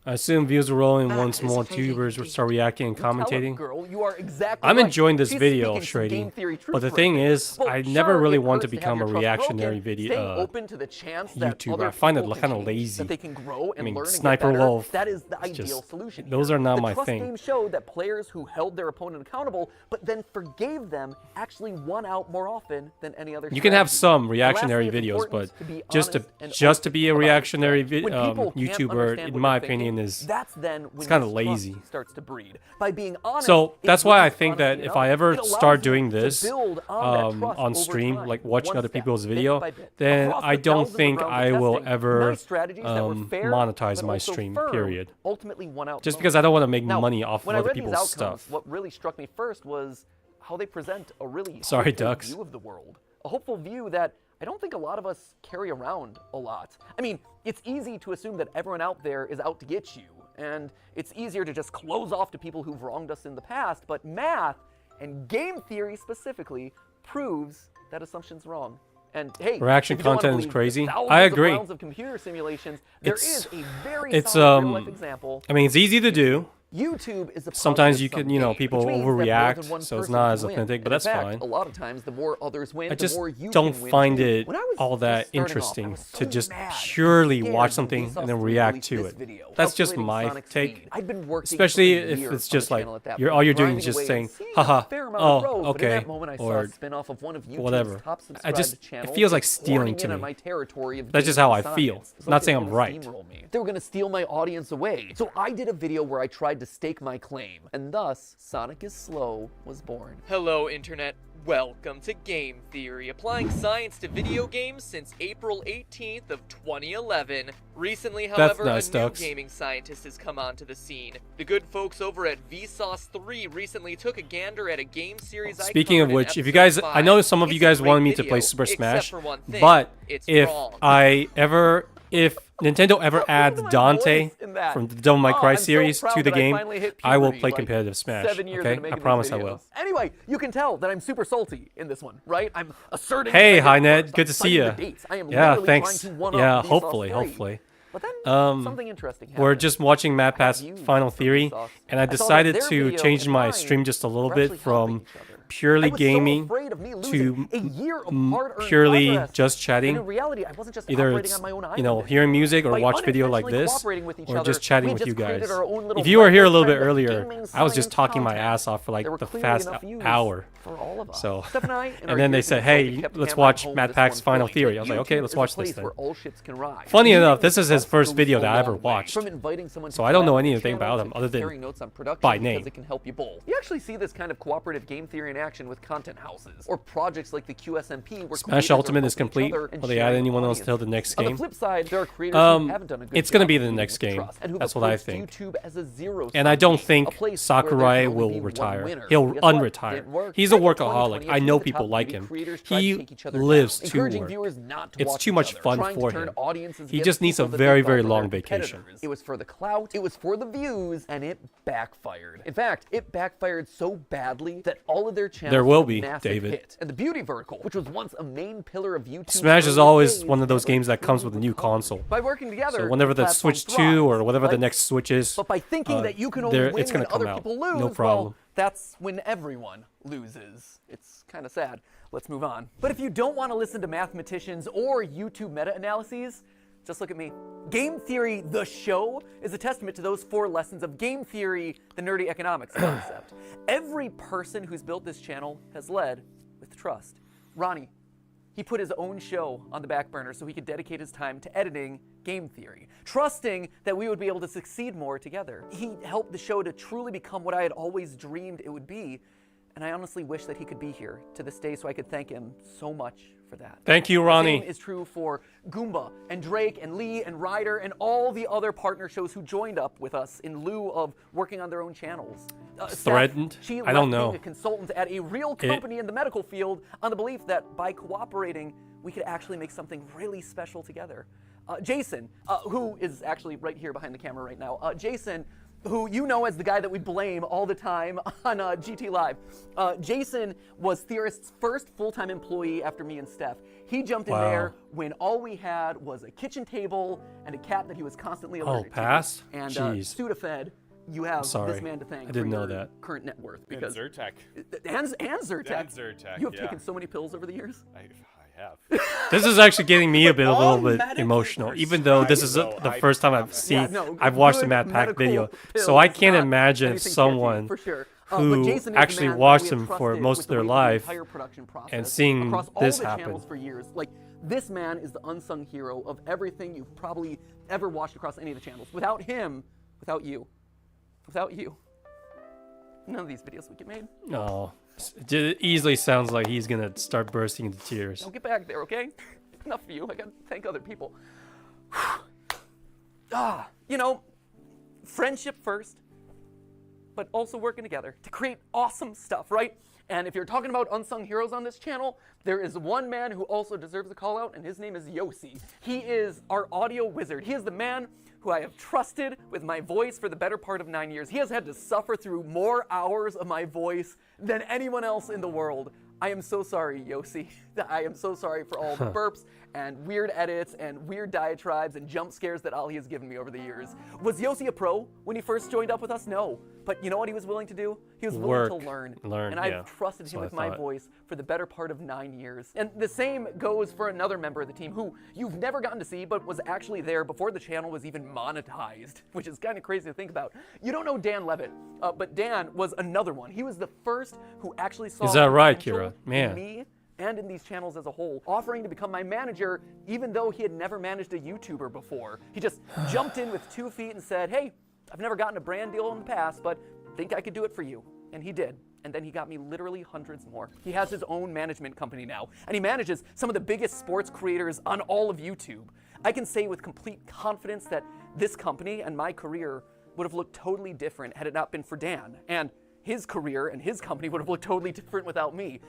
I assume views are rolling That once is more crazy. tubers will start reacting and Tell it, commentating. girl, you are exactly I'm right. enjoying this She's video, speaking some game Shrady. theory truth But the right thing there. is, Well, I never sure, really it want to hurts have become a your trust reactionary broken. Staying video open to the chance that YouTuber. other I find it people kind of can change, lazy. that they can grow and I mean, learn and Sniper get better. Wolf, That is the it's ideal just- solution. those here. are not the my Trust thing. game showed that players who held their opponent accountable, but then forgave them, actually won out more often than any other. You can have strategy. some And reactionary lastly, it's videos, important but to be just honest to and just to open be a about reactionary it. When people can't YouTuber, understand in what my you're thinking, opinion, is that's then when it's kind of your trust lazy. starts to breed. By being honest, So it that's why I breeds think that honesty if and I others. ever It allows start you doing to this build on that trust on over stream, time, like watching one other step, people's bit video, by bit. then Across I the don't thousands of think rounds of I will testing, ever nice strategies that were fair, monetize but my also stream, firm, period. ultimately won out Just most. because I don't want to make Now, money off of when I other read these people's outcomes, stuff. what really struck me first was how they present a really Sorry, hopeful ducks. view of the world. A hopeful view that I don't think a lot of us carry around a lot. I mean, it's easy to assume that everyone out there is out to get you, and it's easier to just close off to people who've wronged us in the past, but math, and game theory specifically, proves that assumption's wrong. And hey, Reaction if you don't wanna content is believe crazy. the thousands I of agree. rounds of computer simulations, there It's- is a very it's, solid real-life example. I mean, it's easy to do. YouTube is a Sometimes positive you can, sum you know, game, people which means that more overreact, than one so it's person not can as win. authentic, but And in that's fact, fine. A lot of times, the more others win, I just the more you don't can win find too. it When I was all just that starting off, I interesting was to so just mad, purely scared watch when something Vsauce and then 3 react released to this it. video, That's just upgrading my Sonic's take. speed. I'd been working Especially for a if year it's on just the like channel at that you're point, all you're doing grinding is just away saying, and seeing haha, a fair amount of growth, oh, but in okay, that moment, I saw or a spin-off of one of YouTube's whatever. top I subscribed just, it channels feels like just stealing pouring to in on me. my territory of That's just gaming how I science. feel. It's Not like they saying were I'm gonna right. steamroll me. They were going to steal my audience away. So I did a video where I tried to stake my claim, and thus Sonic is Slow was born. Hello, Internet. Welcome to Game Theory, applying science to video games since April 18th of 2011. Recently, however, nice, a new Ducks. gaming scientist has come onto the scene. The good folks over at Vsauce 3 recently took a gander at a game series I Speaking of covered in which, if you episode guys, I know some of It's you a guys great wanted me to video, play Super except Smash, for one thing, but it's if wrong. if Nintendo ever adds Look at my Dante voice in that. from the Devil May Oh, Cry I'm so series proud to the that I game, finally hit I will puberty, play like, competitive Smash. 7 years Okay, into making I these promise I videos. will. Anyway, you can tell that I'm super salty in this one, right? I'm asserting. Hey, that I Hi did Ned, first. good I'm to see citing ya. the dates. I am Yeah, literally thanks. trying to one-up Yeah, Vsauce hopefully, 3. hopefully. But then something interesting happened. we're just watching MatPac's you Final for Theory, sauce. and I I saw that decided their to video change and my mine stream just a little were bit actually helping from each other. purely I was gaming so afraid of me losing to a year of hard-earned purely progress. just And chatting. in reality, I wasn't just Either operating it's, on my own you know, island. hearing music or By watch video like unintentionally this, cooperating with each or other, just chatting we with you just created guys. our own little If you were here a little bit micro earlier, gaming I was just science talking my content. ass off for like There were the clearly past enough views hour. for all of us. So, Steph and I, in our and then they years said, in the hey, field, kept the let's camera watch at home at this MatPac's one Final point. Theory. I was like, okay, YouTube let's is a watch place this then. where all ships can rise. Funny Gaming enough, this with is his us first goes video a that I ever long way. watched. From inviting someone So to I don't know collab with anything channels about him to other than comparing notes on production by because name. it can help you both. You actually see this kind of cooperative game theory in action with content houses or projects like the QSMP where Smash creators are Ultimate is helping each complete. other and Will they add sharing anyone else audience. till the next On game? the flip side, there are creators who haven't done a good It's gonna job be of the leading next with game. trust and who've That's what I approached think. YouTube as a zero And I don't sum think game, a place where there Sakurai can only will be one retire. winner. He'll Guess what? unretire. Didn't work. He's a Back in workaholic. 2020, I a few know of the people top like beauty him. creators tried to He take each other lives down, to encouraging work. viewers not to It's watch too each much other, fun trying to for turn him. audiences He against just needs a people that they very, thought very were long their vacation. competitors. It was for the clout, it was for the views, and it backfired. In fact, it backfired so badly that all of their channels There will had a be, massive David. hit. And the beauty vertical, which was once a main pillar of YouTube, Smash is always one of those games that comes with a new console. By working together, So whenever the platform Switch 2 thrives, or whatever the right? next Switch is, But by thinking that you can only win it's when gonna come other out. people lose, No problem. well, that's when everyone loses. It's kind of sad. Let's move on. But if you don't want to listen to mathematicians or YouTube meta-analyses, just look at me. Game Theory, the show, is a testament to those 4 lessons of game theory, the nerdy economics concept. Every person who's built this channel has led with trust. Ronnie, he put his own show on the back burner so he could dedicate his time to editing Game Theory, trusting that we would be able to succeed more together. He helped the show to truly become what I had always dreamed it would be, and I honestly wish that he could be here to this day so I could thank him so much for that. Thank you, The Ronnie. same is true for Goomba and Drake and Lee and Ryder and all the other partner shows who joined up with us in lieu of working on their own channels. Steph, Threatened? she I don't left know. being a consultant at a real company in the medical field on the belief that by cooperating, we could actually make something really special together. Jason, who is actually right here behind the camera right now, Jason, who you know as the guy that we blame all the time on GT Live. Jason was Theorist's first full-time employee after me and Steph. He jumped in there when all we had was a kitchen table and a cat that he was constantly allergic pass? to. And Jeez. Sudafed, you have Sorry. this man to thank I didn't for know your that. current net worth. And Because Zyrtec. And Zyrtec. And Zyrtec, You have yeah. taken so many pills over the years. I have. This is actually getting me a little bit medically emotional, even though this is the first time I've seen, I've watched the good MatPac medical video, pills, so I can't not imagine anything someone catchy, for sure. But who Jason is the actually man that watched we have him for trusted most with of their the life entire production process and seeing across all this the happen. channels for years. Like, this man is the unsung hero of everything you've probably ever watched across any of the channels. Without him, without you, none of these videos would get made. No, it easily sounds like he's gonna start bursting into tears. Don't get back there, okay? Enough of you. I gotta thank other people. You know, friendship first, but also working together to create awesome stuff, right? And if you're talking about unsung heroes on this channel, there is one man who also deserves a call out, and his name is Yossi. He is our audio wizard. He is the man who I have trusted with my voice for the better part of 9 years. He has had to suffer through more hours of my voice than anyone else in the world. I am so sorry, Yossi. I am so sorry for all the burps and weird edits and weird diatribes and jump scares that Ali has given me over the years. Was Yossi a pro when he first joined up with us? No. But you know what he was willing to do? He was willing to learn. And I've trusted him with my voice for the better part of 9 years. And the same goes for another member of the team who you've never gotten to see but was actually there before the channel was even monetized, which is kind of crazy to think about. You don't know Dan Levitt, but Dan was another one. He was the first who actually saw Is that right, potential Kira? Man. in me and in these channels as a whole, offering to become my manager even though he had never managed a YouTuber before. He just jumped in with 2 feet and said, hey, I've never gotten a brand deal in the past, but think I could do it for you. And he did. And then he got me literally hundreds more. He has his own management company now, and he manages some of the biggest sports creators on all of YouTube. I can say with complete confidence that this company and my career would have looked totally different had it not been for Dan. And his career and his company would have looked totally different without me.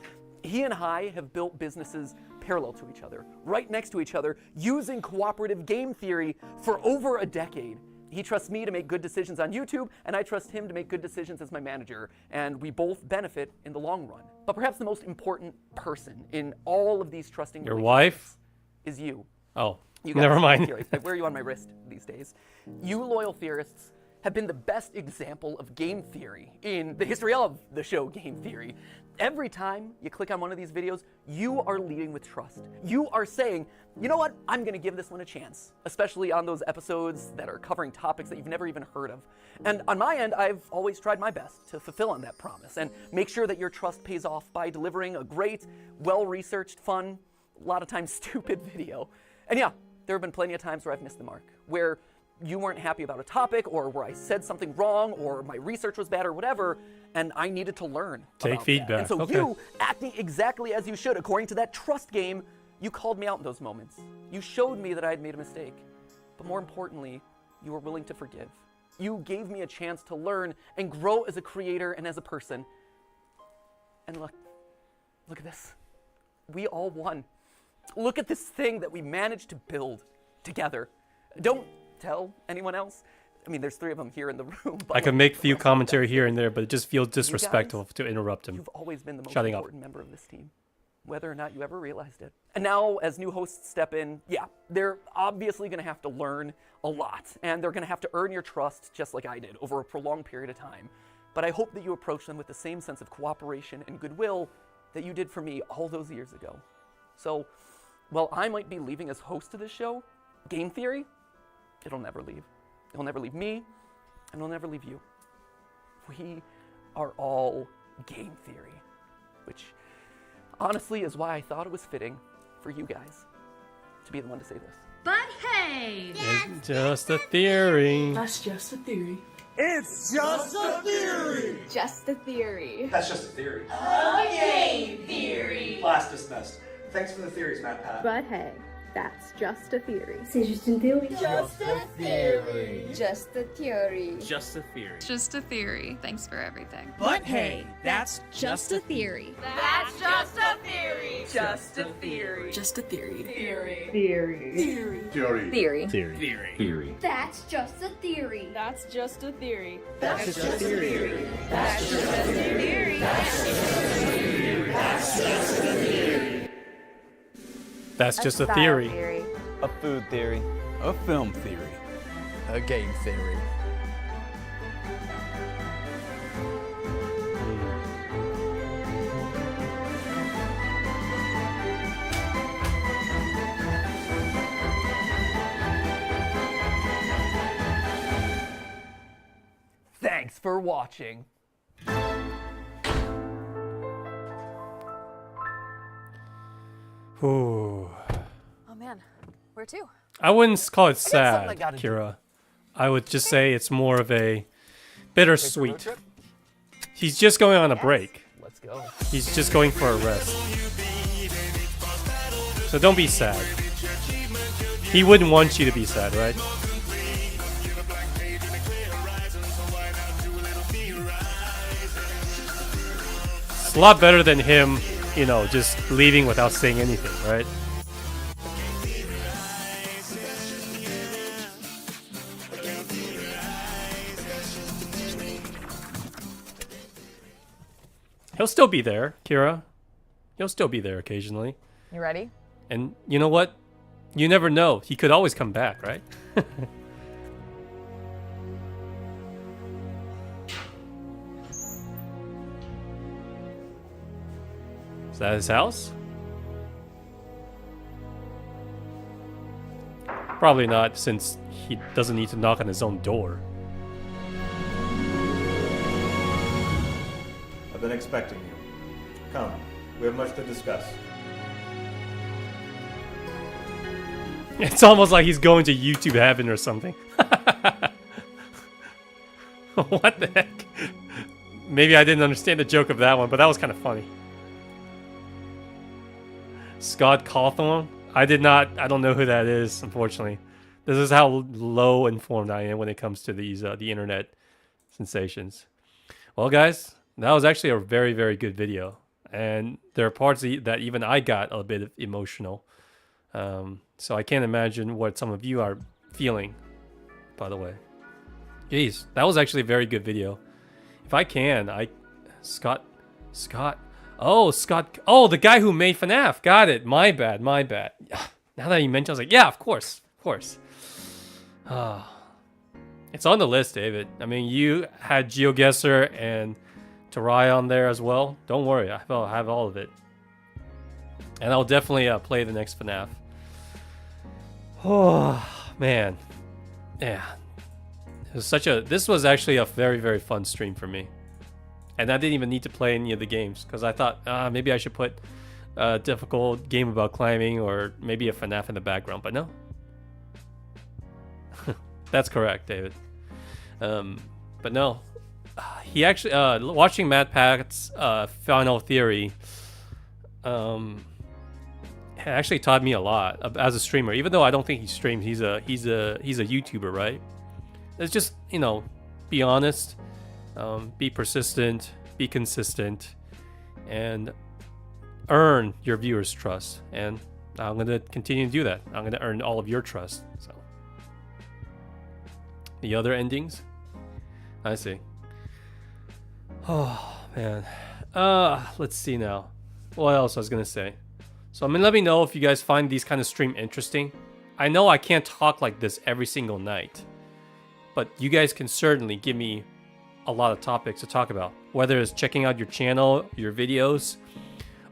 He and I have built businesses parallel to each other, right next to each other, using cooperative game theory for over a decade. He trusts me to make good decisions on YouTube, and I trust him to make good decisions as my manager, and we both benefit in the long run. But perhaps the most important person in all of these trusting Your relationships wife? is you. Oh. You guys, Never mind. theories, I wear you on my wrist these days. You loyal theorists have been the best example of game theory in the history of the show Game Theory. Every time you click on one of these videos, you are leading with trust. You are saying, you know what, I'm gonna give this one a chance, especially on those episodes that are covering topics that you've never even heard of. And on my end, I've always tried my best to fulfill on that promise and make sure that your trust pays off by delivering a great, well-researched, fun, a lot of times stupid video. And yeah, there have been plenty of times where I've missed the mark, where you weren't happy about a topic, or where I said something wrong, or my research was bad, or whatever, and I needed to learn. Take feedback. That. And so okay. you, acting exactly as you should, according to that trust game, you called me out in those moments. You showed me that I had made a mistake. But more importantly, you were willing to forgive. You gave me a chance to learn and grow as a creator and as a person. And look at this. We all won. Look at this thing that we managed to build together. Don't tell anyone else. I mean, there's 3 of them here in the room. But I can make few commentary here and there, but it just feels disrespectful to interrupt him. You've always been the most Shutting important member of this team, whether or not you ever realized it. And now, as new hosts step in, yeah, they're obviously going to have to learn a lot, and they're going to have to earn your trust, just like I did, over a prolonged period of time. But I hope that you approach them with the same sense of cooperation and goodwill that you did for me all those years ago. So, while I might be leaving as host of this show, Game Theory, it'll never leave. It'll never leave me, and it'll never leave you. We are all Game Theory, which honestly is why I thought it was fitting for you guys to be the one to say this. But hey! It's just a theory. That's just a theory. It's just a theory! Just a theory. That's just a theory. A game theory! Class dismissed. Thanks for the theories, MatPac. But hey, that's just a theory. C'est juste une théorie. Just a theory! Just a theory. Just a theory. Just a theory. Thanks for everything. But hey, that's just a theory. That's just a theory! Just a theory. Just a theory. Theory. Theory. Theory. Theory. Theory. Theory. Theory. That's just a theory. That's just a theory. That's just a theory. That's just a theory. That's just a theory. That's just a theory. That's just a theory. A food theory. A film theory. A game theory. Thanks for watching. Ooh. Oh man, where to? I wouldn't call it something I sad, gotta Kira. I would just say it's more of a bittersweet. He's just going on a break. Let's go. He's just going for a rest. So don't be sad. He wouldn't want you to be sad, right? It's a lot better than him, you know, just leaving without saying anything, right? He'll still be there, Kira. He'll still be there occasionally. You ready? And you know what? You never know. He could always come back, right? Is that his house? Probably not, since he doesn't need to knock on his own door. I've been expecting you. Come, we have much to discuss. It's almost like he's going to YouTube heaven or something. What the heck? Maybe I didn't understand the joke of that one, but that was kind of funny. Scott Cawthorne? I don't know who that is, unfortunately. This is how low informed I am when it comes to these the internet sensations. Well, guys, that was actually a very, very good video. And there are parts that even I got a bit emotional. So I can't imagine what some of you are feeling, by the way. Jeez, that was actually a very good video. If I can, Scott. Oh, the guy who made FNAF. Got it. My bad. Now that you mentioned, I was like, yeah, of course, of course. It's on the list, David. I mean, you had GeoGuessr and Toriyama on there as well. Don't worry, I have all of it. And I'll definitely play the next FNAF. Oh, man. Yeah. This was actually a very, very fun stream for me. And I didn't even need to play any of the games because I thought maybe I should put a difficult game about climbing or maybe a FNAF in the background, but no. That's correct, David. But no. He actually, watching MatPac's Final Theory actually taught me a lot as a streamer. Even though I don't think he streams, he's a YouTuber, right? It's just, you know, be honest, be persistent, be consistent, and earn your viewers' trust. And I'm gonna continue to do that. I'm gonna earn all of your trust. So the other endings, I see. Oh man. Let's see now. What else I was gonna say? So let me know if you guys find these kind of stream interesting. I know I can't talk like this every single night, but you guys can certainly give me a lot of topics to talk about. Whether it's checking out your channel, your videos,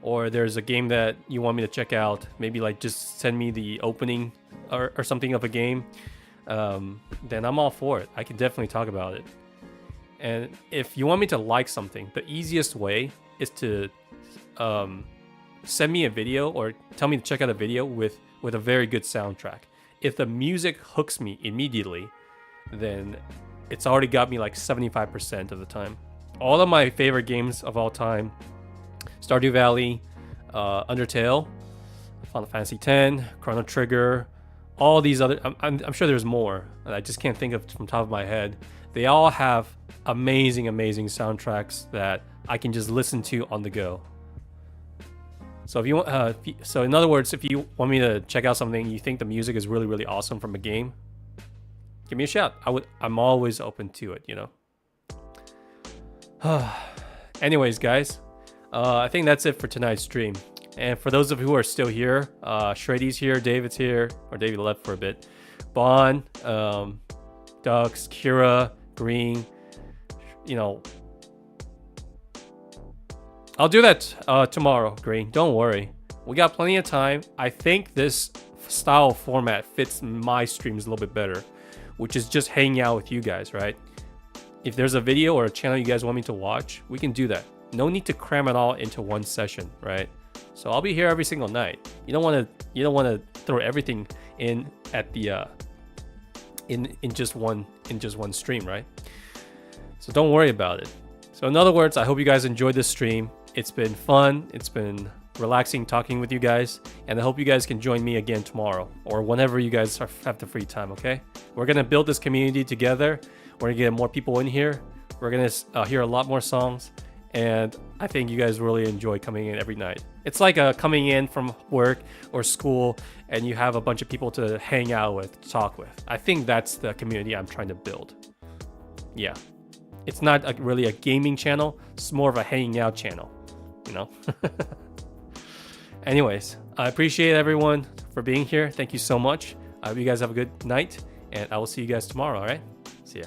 or there's a game that you want me to check out, maybe like just send me the opening or something of a game, then I'm all for it. I can definitely talk about it. And if you want me to like something, the easiest way is to send me a video or tell me to check out a video with a very good soundtrack. If the music hooks me immediately, then it's already got me like 75% of the time. All of my favorite games of all time, Stardew Valley, Undertale, Final Fantasy X, Chrono Trigger, all these other, I'm sure there's more, and I just can't think of from the top of my head. They all have amazing soundtracks that I can just listen to on the go. So if you want, so in other words, if you want me to check out something, you think the music is really, really awesome from a game, give me a shout. I'm always open to it, you know. Anyways, guys, I think that's it for tonight's stream. And for those of you who are still here, Shredy's here, David's here, or David left for a bit. Bon, Dux, Kira, Green, you know. I'll do that tomorrow, Green. Don't worry. We got plenty of time. I think this style format fits my streams a little bit better, which is just hanging out with you guys, right? If there's a video or a channel you guys want me to watch, we can do that. No need to cram it all into one session, right? So I'll be here every single night. You don't want to throw everything in at the in just one stream, right? So don't worry about it. So in other words, I hope you guys enjoyed this stream. It's been fun. It's been relaxing talking with you guys, and I hope you guys can join me again tomorrow or whenever you guys have the free time. Okay, we're gonna build this community together. We're gonna get more people in here. We're gonna hear a lot more songs, and I think you guys really enjoy coming in every night. It's like coming in from work or school and you have a bunch of people to hang out with, to talk with. I think that's the community I'm trying to build. Yeah, it's not really a gaming channel. It's more of a hanging out channel, you know. Anyways, I appreciate everyone for being here. Thank you so much. I hope you guys have a good night, and I will see you guys tomorrow. All right, see ya.